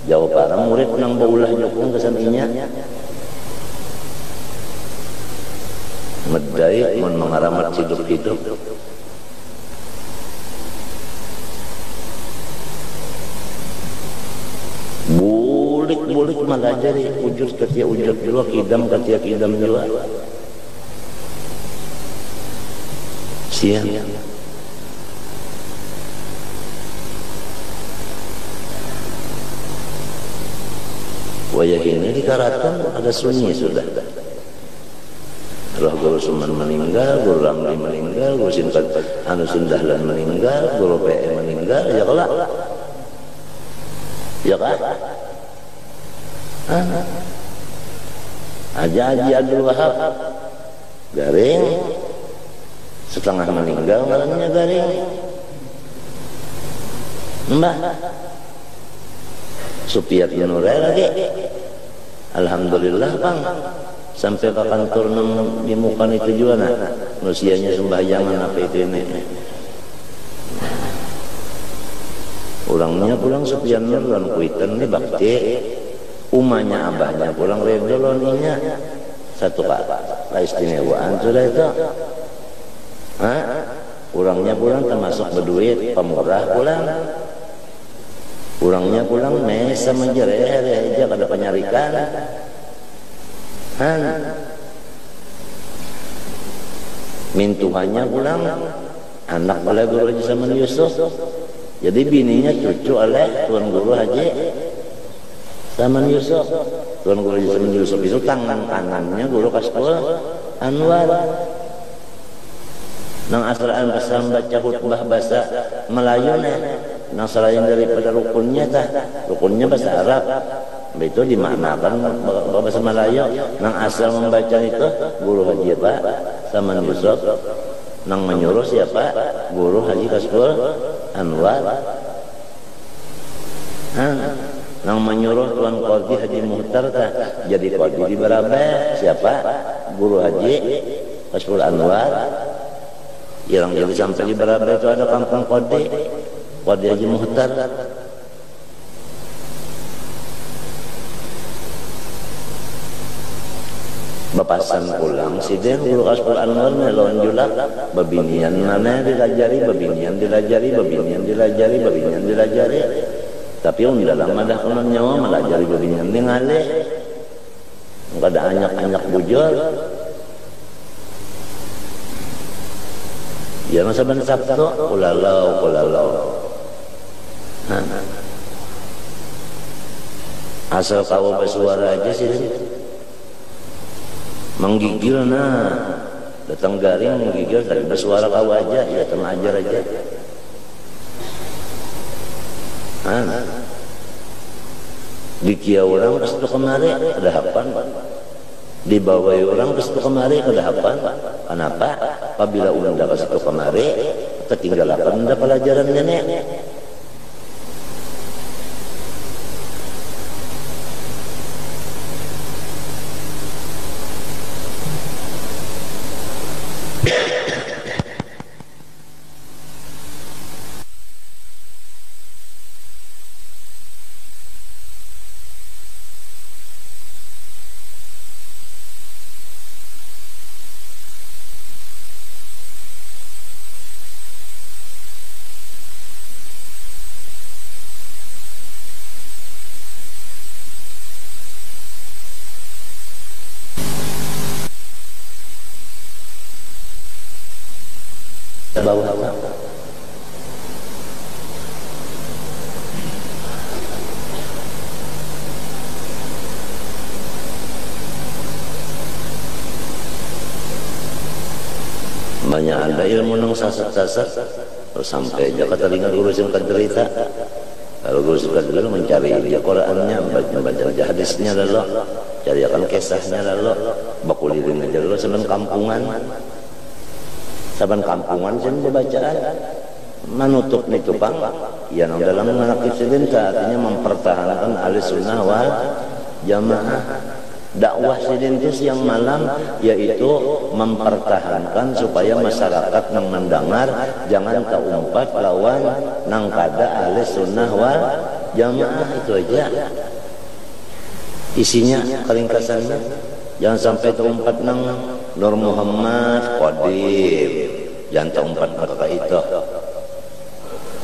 Speaker 2: Jauh para murid nang baulah jukung kesaninya. Medai mun mengaramat hidup-hidup. Bulik malah jadi ujur ketia ujur juga, kidam ketia kidam juga. Siang. Wayah ini di Karaton ada sunyi sudah. Roh Guru Suman meninggal, Guru Ramli meninggal, Guru Sintan Anu Sundahlan meninggal, Guru PE meninggal, ya kelak. Ya kan? Haji Abdul Wahab garing setengah meninggal malamnya garing. Mbah Supiat Nurai lagi. Alhamdulillah Bang, sampai ke kantor di muka itu juga nah. Manusianya sembahyangan apa itu ini. Ulangnya pulang Supian Nurai kuitan nih bakti. Umanya abahnya pulang redoloninya satu keistimewaan sudah itu. Ulangnya pulang termasuk berduit pemurah pulang. Ulangnya pulang mesa menjerer aja kada penyarikan. Mintuhannya pulang anak oleh Guru Haji Saman Yusuf. Jadi bininya cucu oleh Tuan Guru Haji Saman Yusuf. Tuan Guru Haji Saman Yusuf itu tangan kanannya Guru Kastul Anwar. Nang asraan pasal baca khutbah bahasa Melayu nang selain daripada rukunnya bahasa Arab. Itu dimaknakan bahasa Melayu. Nang asal membaca itu Guru Haji Pak Saman Yusuf. Nang menyuruh siapa? Guru Haji Kastul Anwar. Nang menyuruh Tuan Qadhi Haji Muhtar jadi qadhi di Barabe. Siapa? Guru Haji Kashful Anwar. Yang jadi sampai di Barabe itu ada kampung qadhi Haji Muhtar. Bapasan pulang siden Guru Kashful Anwar melon julak babinian mana dilajari, babinian dilajari. Tapi dalam madah konon nyawa melajari babinian ningali. Enggak ada anyak-anyak bujur. Ya masa ban Sabtu kulalau. Asal kau bersuara aja sih. Menggigil datang garing menggigil tadi bersuara kau aja, ya ajar aja. Di kia orang terus itu kemari ada hapan, di bawah orang terus itu kemari ada hapan. Kenapa? Apabila unda ke situ kemari ketinggalakan unda pelajaran nenek. Bawah banyak ada ilmu nang sasat-sasat sampai aja kata dengar guru sing cerita. Kalau guru suka dulu mencari dia Qurannya, baca hadisnya lalu, cari akan kisahnya lalu, bakulirin aja lalu seneng kampungan. Saban kampungan sih bacaan menutup nih tupang yang dalam menakib sidinta artinya mempertahankan ahli sunnah wal jamaah. Dakwah sidinta siang malam yaitu mempertahankan supaya masyarakat yang mendengar jangan keumpat lawan nang kada ahli sunnah wal jamaah. Itu aja isinya, keringkasannya. Jangan sampai keumpat nang Nur Muhammad Qadim, jangan umpat mereka itu.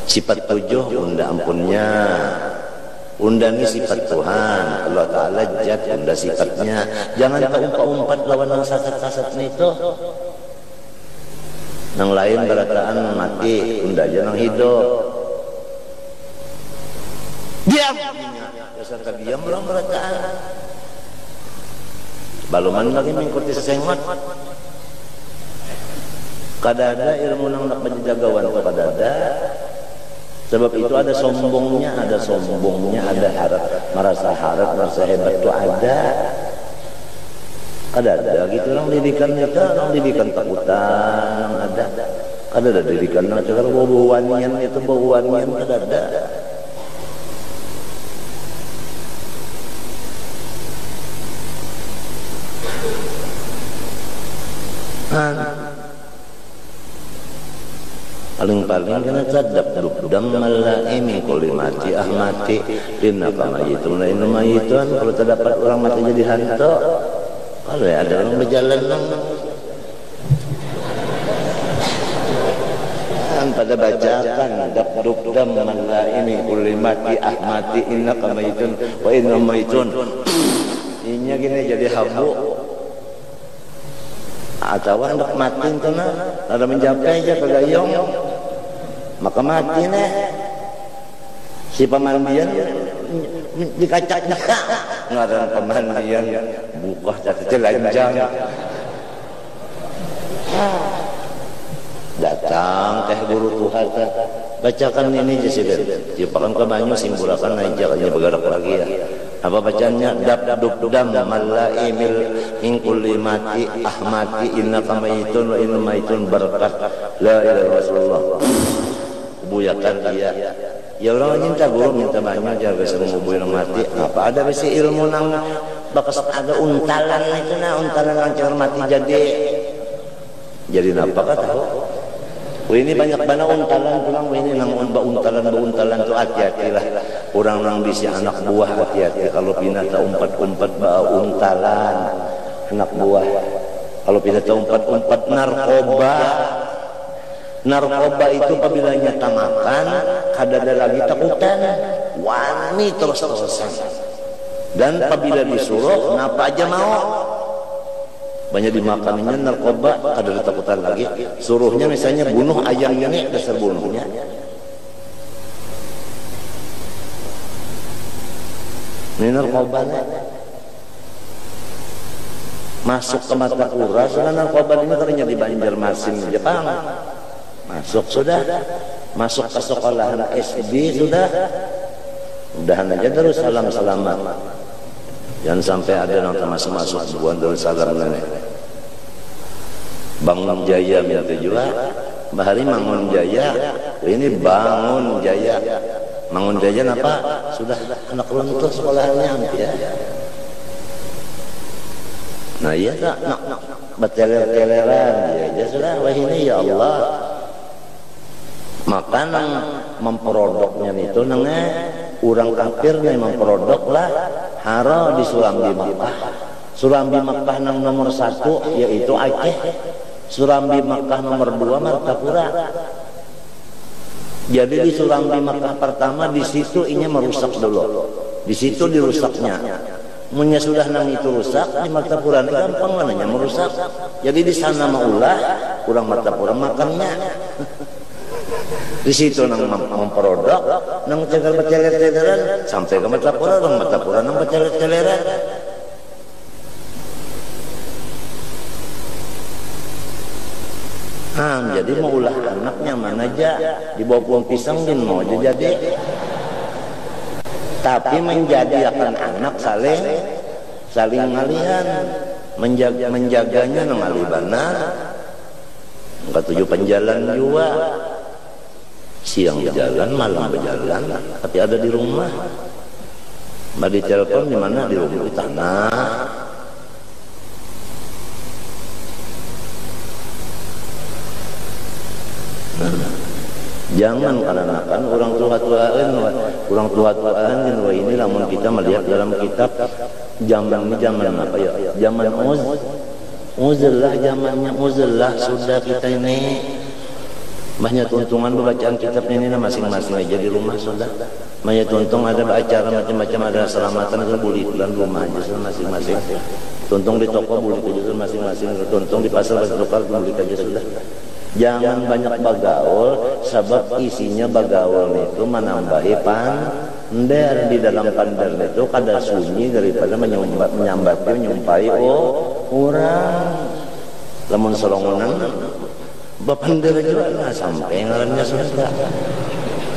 Speaker 2: Sifat 7 unda ampunnya, unda ni sifat Tuhan Allah Ta'ala jat unda sifatnya. Jangan umpat lawan yang sasat-sasat itu. Nang lain berataan mati, unda aja nang hidup. Diam. Dasar diam belum berataan. Baluman lagi mengikuti sesengot. Kadada ilmu nang nak menjagawan itu kadada. Sebab itu ada sombongnya, ada harap, merasa hebat itu ada. Kadada gitu orang didikan itu, orang didikan takutan ada. Kadada didikan nang cakar bawanian itu bawanian kadada. Paling-paling kena sadap dam malaimi kulli mati ahmati inna kama yituna inna mayitun. Kalau terdapat orang mati jadi hantu, kalau ada orang berjalan pada bacakan dam malaimi kulli mati ahmati inna kama yitun wa inna mayitun. Inya gini jadi habu. Atau hendak mati itu ada mencapai aja kegayong maka mati si pemandian dikacanya ngaran pemandian buka jatuh telanjang datang teh guru Tuhan bacakan ini jesidir dipakan ke banyu simbulakan aja hanya bergerak lagi ya. Apa bacaannya? Dam malaimil min kulli mati ahmati inna kamayitun wa inna mayitun berkat la ilaha illallah. Buyakan dia
Speaker 3: Ya orang minta guru minta banyak aja bisa mengubuhin mati. Apa ada besi ilmu nang bakas ada untalan itu na untalan yang cermati jadi apa tahu. Ini banyak bana untalan pulang ini nang untalan tuh hati-hati lah. Orang nang bisa anak buah hati-hati kalau pinata umpat-umpat ba untalan anak buah. Kalau pinata umpat-umpat narkoba itu apabila nyata makan kadada lagi takutan wani terus-terusan dan apabila disuruh kenapa aja mau banyak dimakannya narkoba kadada takutan lagi suruhnya misalnya bunuh ayamnya nih dasar bunuhnya ini narkoba masuk ke mata kura soalnya narkoba ini ternyata di Banjarmasin Jepang masuk sudah masuk ke sekolahan SD sudah udahan aja terus salam-salaman jangan sampai ada yang masuk sebuah terus salam nenek Bangun Jaya minta juga bahari Mangun Jaya ini Bangun Jaya Mangun Jaya apa sudah anak runtuh sekolahannya ya nah iya tak beteler-teleran ya sudah wah ini ya Allah maka nang memproduknya itu nangnya orang kafir nih memproduk lah haro di Surambi Makkah nang nomor 1 yaitu Aceh Surambi Makkah nomor 2 Martapura jadi di Surambi Makkah pertama di situ ini merusak dulu di situ dirusaknya munya sudah nang itu rusak di Martapura ini gampang mananya merusak jadi di sana maulah kurang Martapura makannya di situ nang memproduk nang celer-celeran sampai ke Martapura nang celer-celeran jadi mau ulah anaknya mana aja dibawa pulang pisang din mau aja jadi tapi menjadi akan anak saling ngalihan menjaganya nang alibana enggak tujuh penjalan juga siang berjalan malam berjalan tapi ada di rumah mbak di telepon di mana di rumah di tanah jangan karena orang tua-tuaan wah ini namun kita melihat dalam kitab zaman ini zaman apa ya zaman uzlah zamannya uzlah sudah kita ini banyak tuntungan bacaan kitab ini masing-masing aja di rumah sudah banyak tuntung ada acara macam-macam ada selamatan ada buli dan rumah aja masing-masing tuntung di toko buli aja masing-masing tuntung di pasar lokal buli aja sudah jangan banyak bagaul sebab isinya bagaul itu menambahi pander di dalam pander itu kada sunyi daripada menyambai orang lamun solongonan bapander juga sampai ngarannya sudah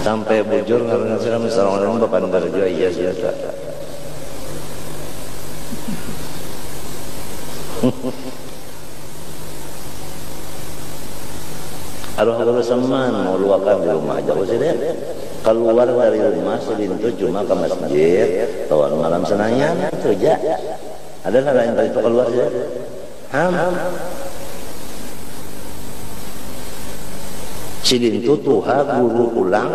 Speaker 3: sampai bujur ngarannya sudah solongonan bapander juga iya sudah Aduh seman mau luakan di rumah aja sih deh keluar dari rumah selintu cuma ke masjid tahun malam senayan itu aja ada lain kali itu keluar ya silintu tuha guru pulang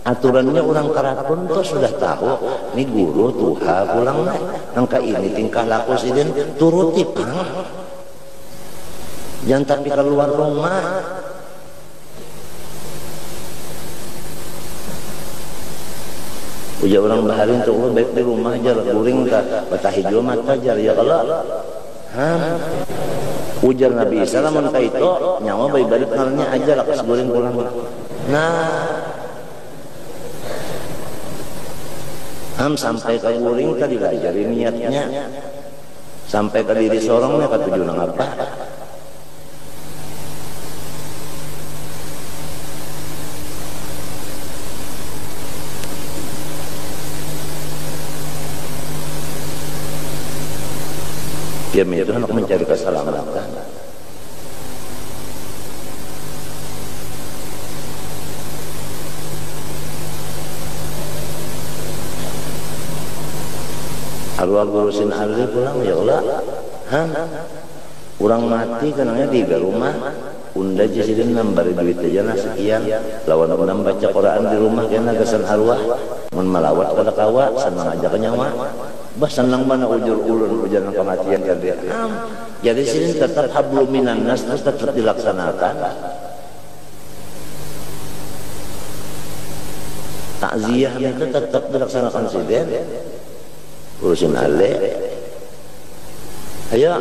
Speaker 3: aturannya orang karakun tuh sudah tahu ini guru tuha pulang angka ini tingkah laku sidin turuti pang jangan tapi keluar rumah ujar orang baharin tuh baik di rumah aja guring tak batah hijau mata aja ya kalau ujar Nabi Isa lamun ka itu nyawa bayi balik ngalnya aja lah pas guring pulang sampai ke guring tadi diajarin niatnya sampai ke diri sorongnya ke tujuan apa dia itu hendak mencari keselamatan arwah gurusin Ali pulang ya Allah. Urang mati kenangnya di rumah unda jisidin nambari duit aja nah sekian lawan undang baca Quran di rumah kena kesan arwah mun malawat pada kawa senang aja ke nyawa bah senang mana ujur ulun ujaran kematian dia. Jadi sini tetap hablum minan nas terus tetap dilaksanakan. Takziah itu tetap dilaksanakan siden. Urusin Ale. Ayo.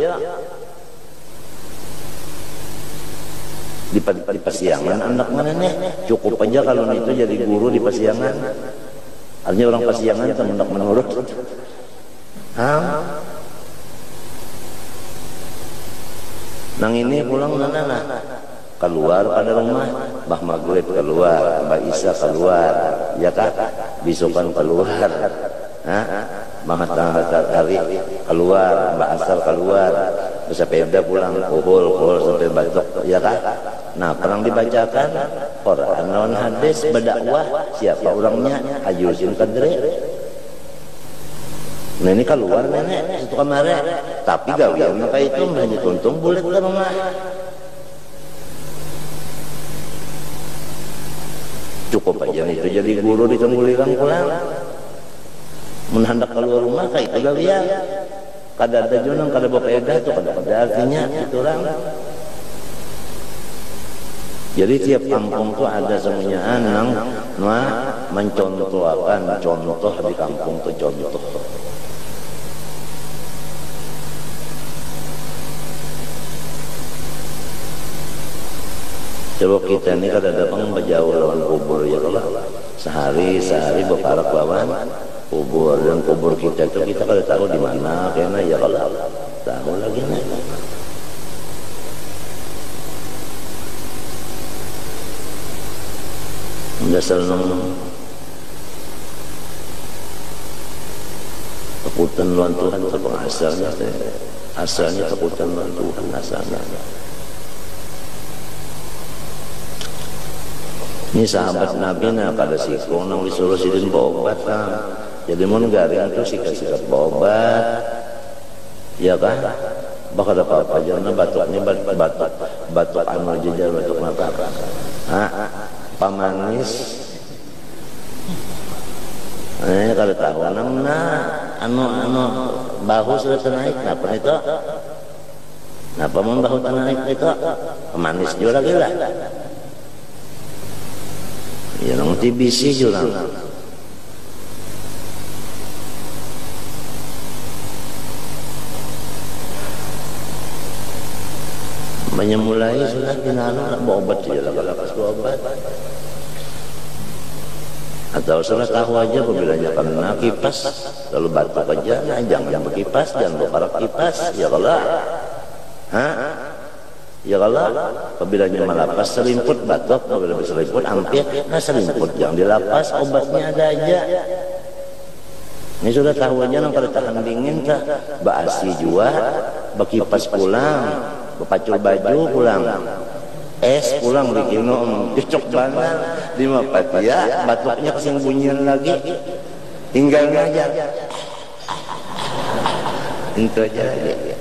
Speaker 3: Di Pasiangan anak mana nih cukup aja kalau itu jadi guru di Pasiangan. Artinya orang Pasiangan itu mendak menurut. Nang ini pulang nana keluar pada rumah, Mbah Maghrib keluar, Mbah Isa keluar, ya kak, bisukan keluar, Mbah Matahari keluar, Mbah Asar keluar, bersepeda pulang, kuhul sampai batuk, ya kak. Nah perang dibacakan, Quran non hadis berdakwah, siapa orangnya? Haji Husin Kadri. Nah ini keluar nenek itu kemarin, tapi gawian maka itu hanya tuntung boleh ke rumah. Cukup aja itu jadi guru di Tengguliran pulang. Menhandak keluar rumah kayak itu gawian. Kada ada junang, kada bopeda itu kada artinya itu orang. Jadi tiap kampung itu ada semuanya anang mencontohkan contoh di kampung itu contoh. Coba kita ini kada datang berjauh lawan kubur ya Allah. Sehari berparak lawan kubur dan kubur kita itu kita kada tahu di mana kena ya Allah. Tahu lagi nih. Dasar nong takutan lawan Tuhan sebab asalnya takutan lawan Tuhan asalnya. Ini sahabat Nabi nak kada sikong nang disuruh sidin bawa obat kan. Jadi mun garing itu sikat-sikat bawa obat. Ya kan? Bakal apa-apa jangan batuknya batuk anu jejar batuk mata. Pamanis. Kalau tahu anu bahu sudah naik, kenapa itu? Kenapa mun bahu naik itu? Pemanis juga lagi lah. Ya nang TBC juga. Menyemulai sudah kinanu nak bawa obat saja lah lepas bawa obat. Atau sudah tahu aja apabila kena kipas lalu batuk aja, nah jangan berkipas, jangan berparak kipas, ya kalau, ya kalau, apabila malapas selimput batuk, apabila selimput hampir, nah selimput jangan dilapas, obatnya ada aja. Ini sudah tahu aja, kalau tahan dingin kah, basi juga, berkipas pulang, berpacul baju pulang. Es pulang bikin cocok banget di Mapatia, batuknya kesing bunyian lagi, tinggal ngajar itu aja lagi.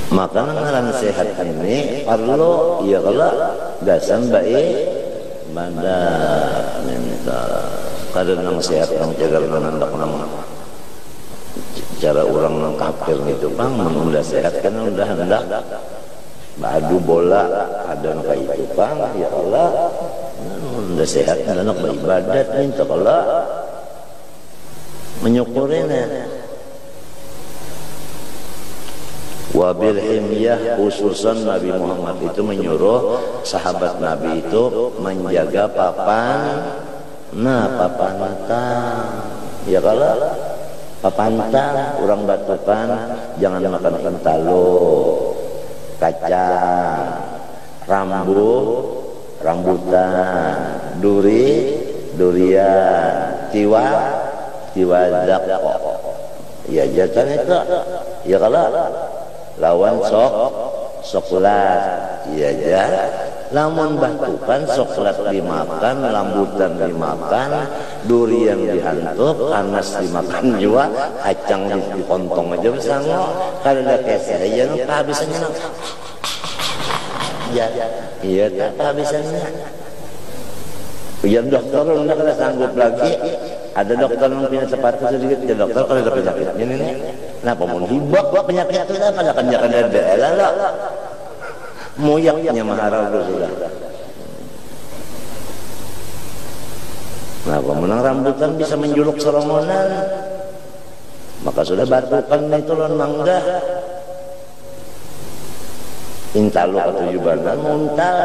Speaker 3: Maka ngaran sehat ini perlu ya kalau gasan baik pada minta kadang sehat nang jaga nandak nang cara orang kafir itu bang udah sehat kan udah hendak badu bola ada kayak itu bang ya Allah udah sehat kan anak beribadat minta Allah menyukurinya wabil himyah khususan Nabi Muhammad itu menyuruh sahabat Nabi itu menjaga papan matang ya kalau papantang, orang batukan, jangan makan kentalo, kacang, rambutan, durian, tiwa zakko. Ya jatan itu, ya kalau lawan soklat, ya lamun batukan coklat dimakan, rambutan dimakan, durian dihantup, anas dimakan juga, kacang dikontong aja bersama. Kalau ada keseh aja nu kehabisannya nu. Ya, iya tak kehabisannya. Biar dokter udah kada sanggup lagi. Ada dokter yang punya sepatu sedikit, ya dokter kalau ada penyakit ini nih. Kenapa mau hibak penyakit itu apa? Kan ada lah. Moyaknya maharau sudah. Nah, pemenang rambutan bisa menjuluk seromonan, maka sudah batukan itu lon mangga. Intalu atau jubanan muntal.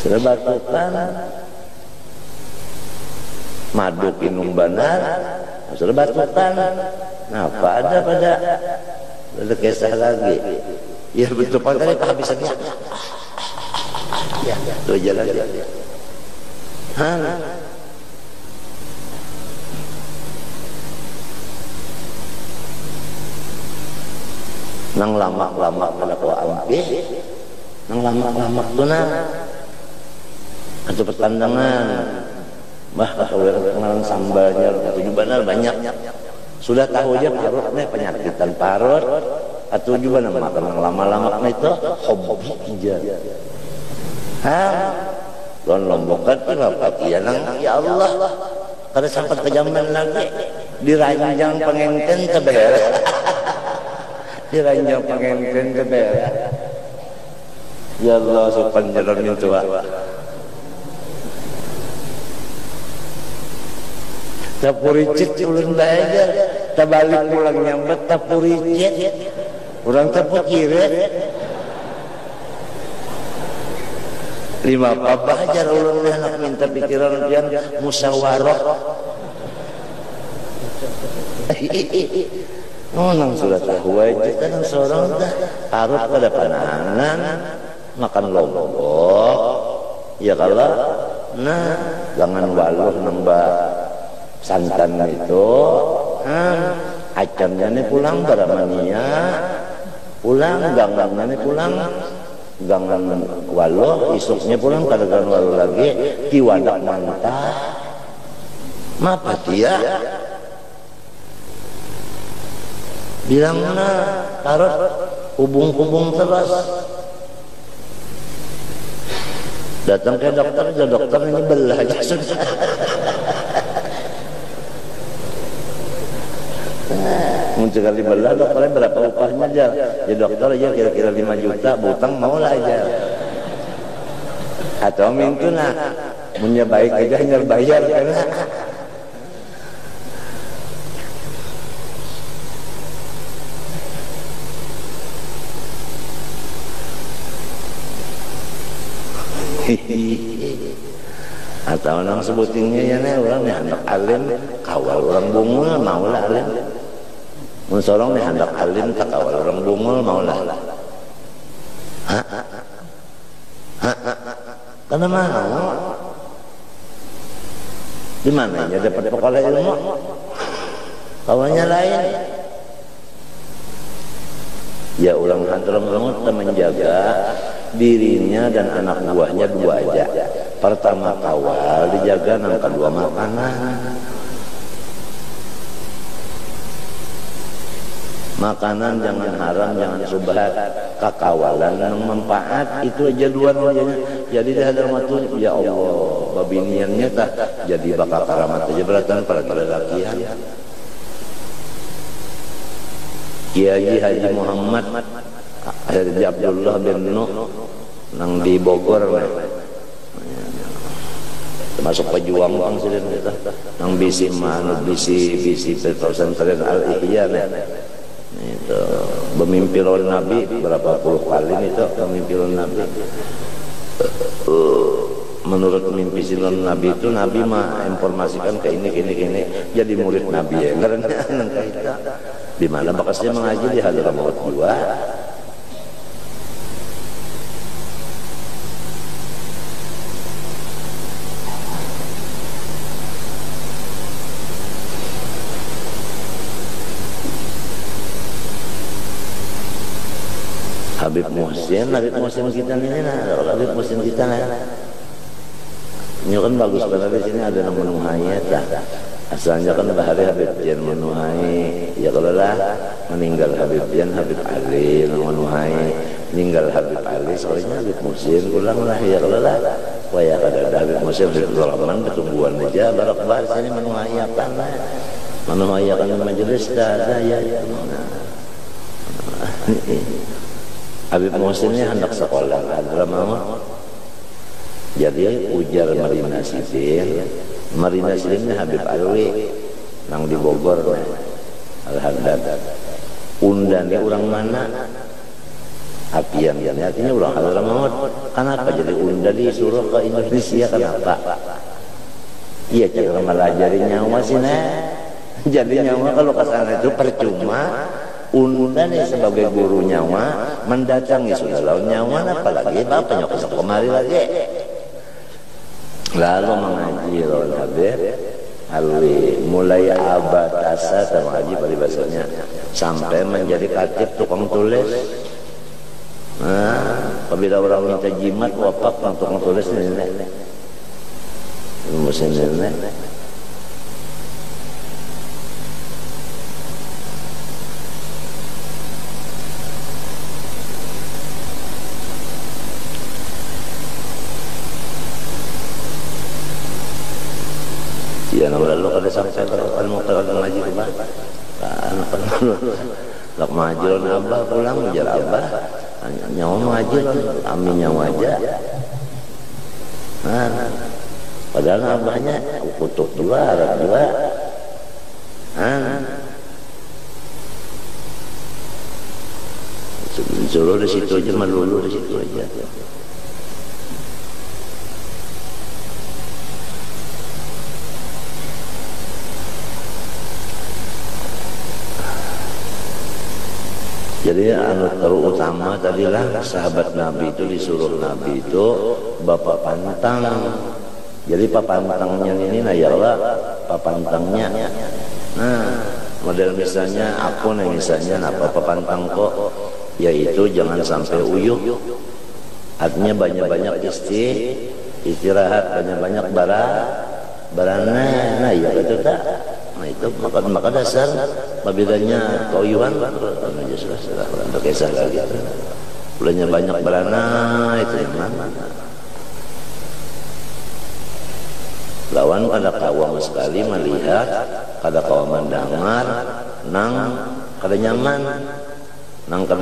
Speaker 3: Sudah batukan. Madu kinung banar, sudah batukan. Nah, apa ada pada kisah lagi? Ya betul kali kehabisannya. Ya, itu jalan dia. Nang lama-lama pada kau ambil, nang lama-lama tu na, atau pertandangan. Bah, kalau kenalan sambalnya, tujuh benar banyak. Sudah tahu aja parutnya penyakitan parut, atau juga makan lama-lama itu hobi aja. Lombokan itu apa? Ya Allah, kada sampai ke zaman lagi diranjang pengenten teber, diranjang pengenten teber. Ya Allah, sopan jalan itu. Tapuricit ulun belajar, tabalik pulang nyambet tapuricit, orang tapukire. 5 pabajar ulun anak minta pikiran pian musyawarah. Nang sudah tahu aja kan seorang dah harus pada panangan makan lombok. Ya kalau nah jangan waluh nambah santan itu, acamnya nih pulang baramania, pulang ganggannya nih pulang, ganggan waluh, isuknya pulang kadagan waluh lagi, tiwadak mantah, mapa dia? Bilangna tarot hubung-hubung terus. Datang ke dokter, aja dokter ini belah aja sudah. Muncul kali belah dokternya berapa upahnya aja? Ya dokter aja kira-kira 5 juta, butang mau lah aja. Atau mintu nak, punya baik aja hanya bayar karena. Atau orang sebutinnya ya nih orang nih hendak alim kawal orang bungul mau lah alim mensorong nih hendak alim tak kawal orang bungul mau lah karena mau di mana ya dapat pokoknya ilmu kawannya lain ya ulang hantaran banget menjaga dirinya dan anak buahnya 2 aja. Pertama kawal dijaga, yang kedua makanan. Makanan jangan haram, jangan subhat. Kakawalan yang manfaat itu aja 2 aja. Jadi dah matu ya Allah, babiniannya tak jadi bakal karamat aja beratan para lelakian. Kiai Haji Muhammad Haji Abdullah bin Nuh nang di Bogor termasuk pejuang bang sih nang bisi mana bisi pesantren Al-Ihya itu pemimpin Nabi berapa puluh kali itu pemimpin Nabi menurut mimpi silon Nabi itu Nabi mah informasikan ke ini jadi murid Nabi ya karena di mana bakasnya mengaji di Hadramaut juga. Habib Muhsin kita ini Habib Muhsin kita ini kan bagus karena di sini ada nama Nuhai asalnya kan Bahari Habib Jan Nuhai ya kalau lah meninggal Habib Jan Habib Ali nama Nuhai meninggal Habib Ali soalnya Habib Muhsin ulang lah ya kalau lah waya kada Habib Muhsin Habib Rahman ketumbuhan aja barak-barak sini menuhayakan lah menuhayakan majelis dah ya Habib Muhsin ini hendak sekolah Hadramaut. Jadi ujar Marina Sidin ini Habib Alwi nang di Bogor Al-Haddad undangnya orang mana apian artinya orang Hadramaut. Kenapa jadi undang disuruh ke Indonesia kenapa? Iya cara melajari nyawa sih jadi nyawa kalau ke sana itu percuma. Undang sebagai guru nyawa mendatangi sudah lawan nyawa apalagi bapaknya kesek kemari lagi lalu mengaji lawan Habib Alwi mulai abad asa sama haji pada bahasanya sampai menjadi katib tukang tulis. Apabila orang minta jimat wapak tukang tulis nenek musim nenek ya nama lalu kada sampai kalau mau ngaji apa anak lak majron abah pulang ujar abah nyawa majid amin nyawa aja padahal abahnya kutub dua Arab dua suruh di situ aja melulu di situ aja. Jadi anu terutama tadilah sahabat Nabi itu disuruh Nabi itu bapak pantang. Jadi papantangnya ini ya Allah papantangnya. Model misalnya aku nih misalnya apa papantang kok yaitu jangan sampai uyuh. Artinya banyak-banyak istirahat, banyak-banyak barana. Nah ya itu tak. Nah itu maka dasar apabila toyuan aja sudah berkisah lagi bulannya banyak berana itu mana lawan kada kawam sekali melihat kada kawam mendengar nang kada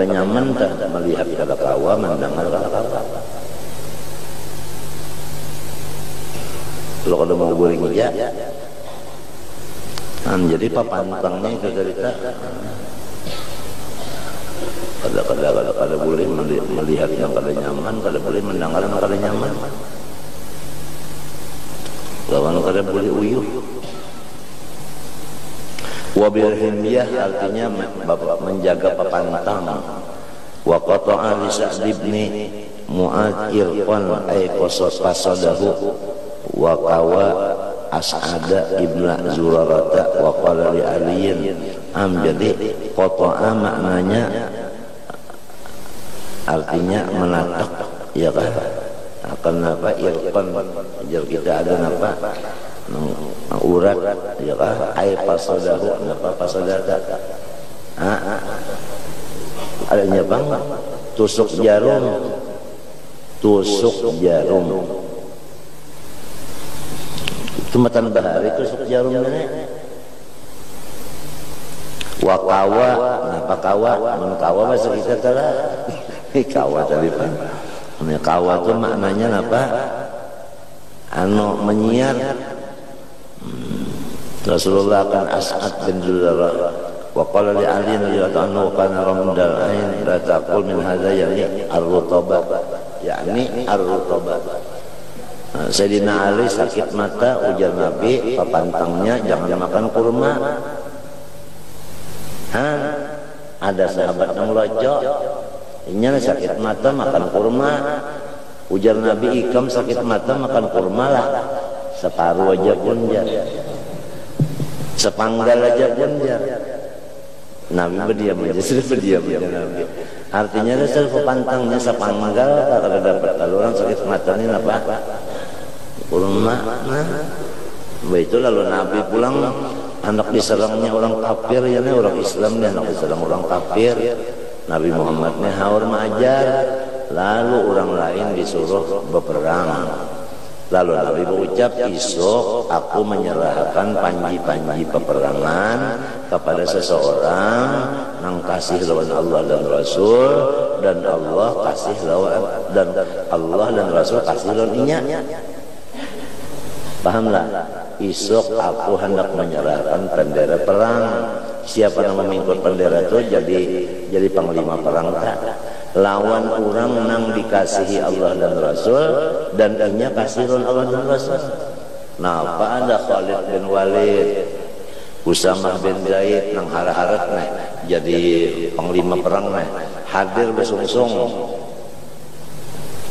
Speaker 3: nyaman tak melihat kada kawam mendengar kada kawam kalau kada mau guling aja jadi papantangnya itu cerita kada boleh melihat yang kada nyaman, kada boleh mendengar yang kada nyaman, lawan kada boleh uyuh. Wabil himyah artinya menjaga papantang. Wa qata'a li Sa'd ibn Mu'adz irqan ay qasadahu wa qawa As'ada ibn Zurarata wa qala li aliyin jadi qata'a maknanya artinya menatak ya kan kenapa irqan ajar kita ada apa urat ya kan ai pasadahu kenapa pasadata adanya bang tusuk jarum Jumatan Bahari tusuk jarum nenek wakawa kenapa kawa kawa bahasa kita telah kawa tadi pak kawa itu maknanya apa menyiar Rasulullah akan As'ad bin Zurarah wa qala li Ali radhiyallahu anhu kana ramdal ain la taqul min hadza yani ar-rutabat yakni ar-rutabat. Sayyidina Ali sakit mata ujar Nabi papantangnya jangan makan kurma. Ada sahabat yang lojo inya sakit mata makan kurma. Ujar Nabi ikam sakit mata makan kurma lah separuh aja pun jar sepanggal aja pun jar. Nabi berdiam aja sudah berdiam aja Nabi Artinya dasar pantangnya sapanggal kalau dapat kalau orang sakit mata ini apa? Kurma. Nah, itu lalu Nabi pulang anak diserangnya orang kafir ya nih, orang Islam nih anak diserang orang kafir. Nabi Muhammad nih haur mengajar, lalu orang lain disuruh berperang. Lalu Nabi berucap, "Esok aku menyerahkan panji-panji peperangan kepada seseorang yang kasih lawan Allah dan Rasul, dan Allah kasih lawan dan Allah dan Rasul kasih lawan inya." Pahamlah? Esok aku hendak menyerahkan bendera perang. Siapa yang memikul bendera itu jadi panglima perang tak? Lawan orang nang dikasihi Allah dan Rasul, dan inya kasih Allah dan Rasul. Napa ada Khalid bin Walid, Usamah bin Zaid nang harap-harap nih jadi panglima perang nih, hadir bersungsung.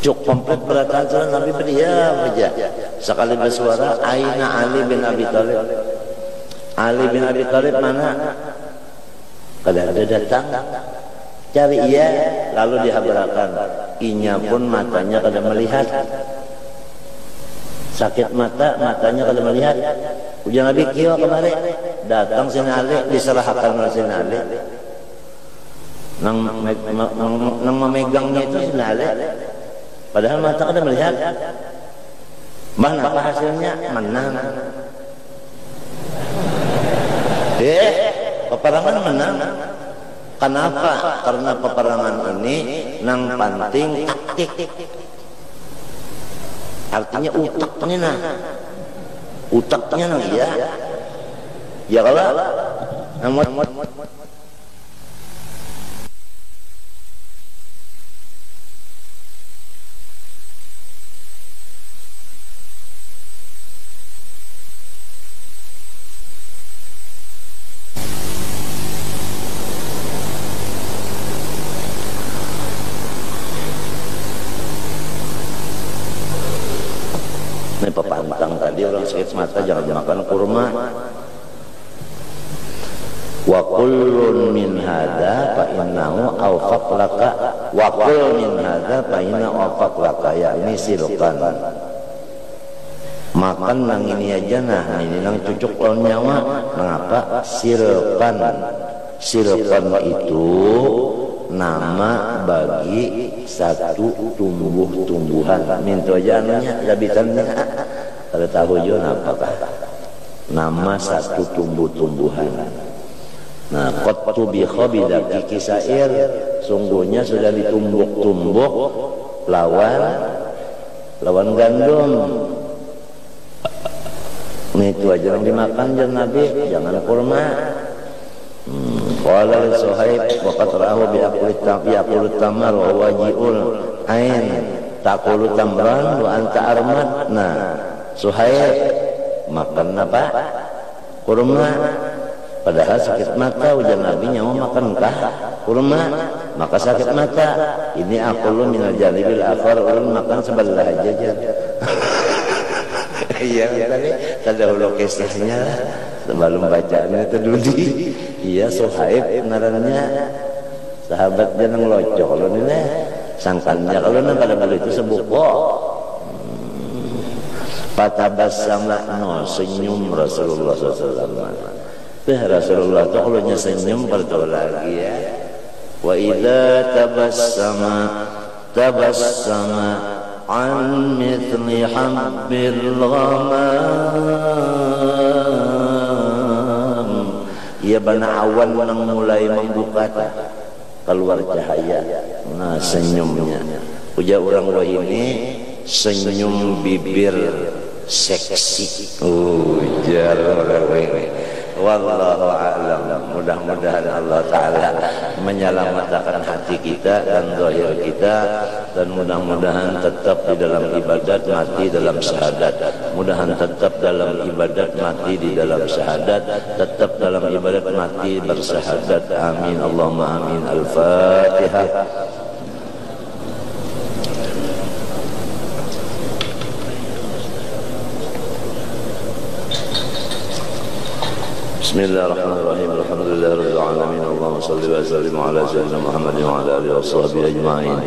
Speaker 3: Cuk komplit beratan Nabi berdiam aja. Sekali bersuara, "Aina Ali bin Abi Thalib?" Ali bin Abi Thalib mana? Kada ada datang. Cari ia, lalu dihabarkan. Inya pun matanya kada melihat. Sakit mata, matanya kada melihat. Ujian Nabi kiyo kemarin. Datang sini Ali, diserahkan oleh sini Ali. Nang memegangnya itu sini Ali. Padahal mata kada melihat. Mana apa hasilnya? Menang. Peperangan menang. Kenapa? Karena peperangan ini nang penting taktik. Artinya utaknya nah. Utaknya nang iya. Ya kalau pepantang tadi orang sakit mata jangan makan kurma. Wa kullun min hadza fa innahu awfaq laka wa kull min hadza fa innahu awfaq laka, yakni sirukan. Makan nang ini aja nah, ini nang cucuk lawan nyawa. Mengapa? Sirukan. Sirukan itu nama bagi satu tumbuh-tumbuhan. Minta aja anunya, gabitannya. Kalau tahu juga apakah nama satu tumbuh-tumbuhan. Nah, qad tubiha bidaki kisair, sungguhnya sudah ditumbuk-tumbuk lawan gandum. Nah, itu aja yang dimakan jangan Nabi, jangan kurma. Qala li Suhaib wa qad ra'ahu bi aqulit tamar wa waji'ul ain taqulu tamran wa anta armad. Nah, Suhaib makan apa? Kurma. Padahal sakit mata, ujian Nabi nyawa makankah kurma? Maka sakit mata. Ini aqulu minal janibil akhar, ulun makan sebelah aja. Iya tadi terdahulu kisahnya sebelum bacaannya terdudi. Iya Suhaib ngarannya sahabat jangan locok kalau ini sangkannya kalau nang kada beli itu sebuko. Patabassama no senyum Rasulullah SAW. Rasulullah itu kalau senyum berdoa lagi ya. Wa idza tabassama an mithli habbil ghamam. Ia bana awan yang mulai membuka keluar cahaya. Nah senyumnya. Ujar orang ini senyum bibir seksi. Ujar orang ini. Wallahu a'lam. Mudah-mudahan Allah Ta'ala menyelamatkan hati kita dan zahir kita, dan mudah-mudahan tetap di dalam ibadat, mati dalam syahadat. Mudahan tetap dalam ibadat, mati di dalam syahadat. Tetap dalam ibadat, mati bersyahadat. Amin. Allahumma amin. Al-Fatihah.
Speaker 2: Bismillahirrahmanirrahim. Alhamdulillahirabbil alamin. Allahumma shalli wa sallim ala sayyidina Muhammadin wa ala alihi washabbihi ajma'in.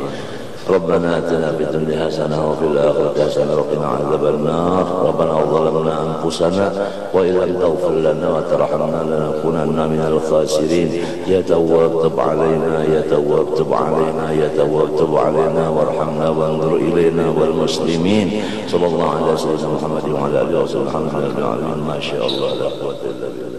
Speaker 2: ربنا آتنا في الدنيا حسنة وفي الآخرة حسنة وقنا عذاب النار. ربنا ظلمنا أنفسنا وإن لم تغفر لنا وترحمنا لنكونن من الخاسرين. يا تواب تب علينا، يا تواب تب علينا، يا تواب تب علينا وارحمنا وانظر إلينا والمسلمين. صلى الله على سيدنا محمد وعلى آله وصحبه الحمد لله رب العالمين. ما شاء الله لا قوة إلا بالله.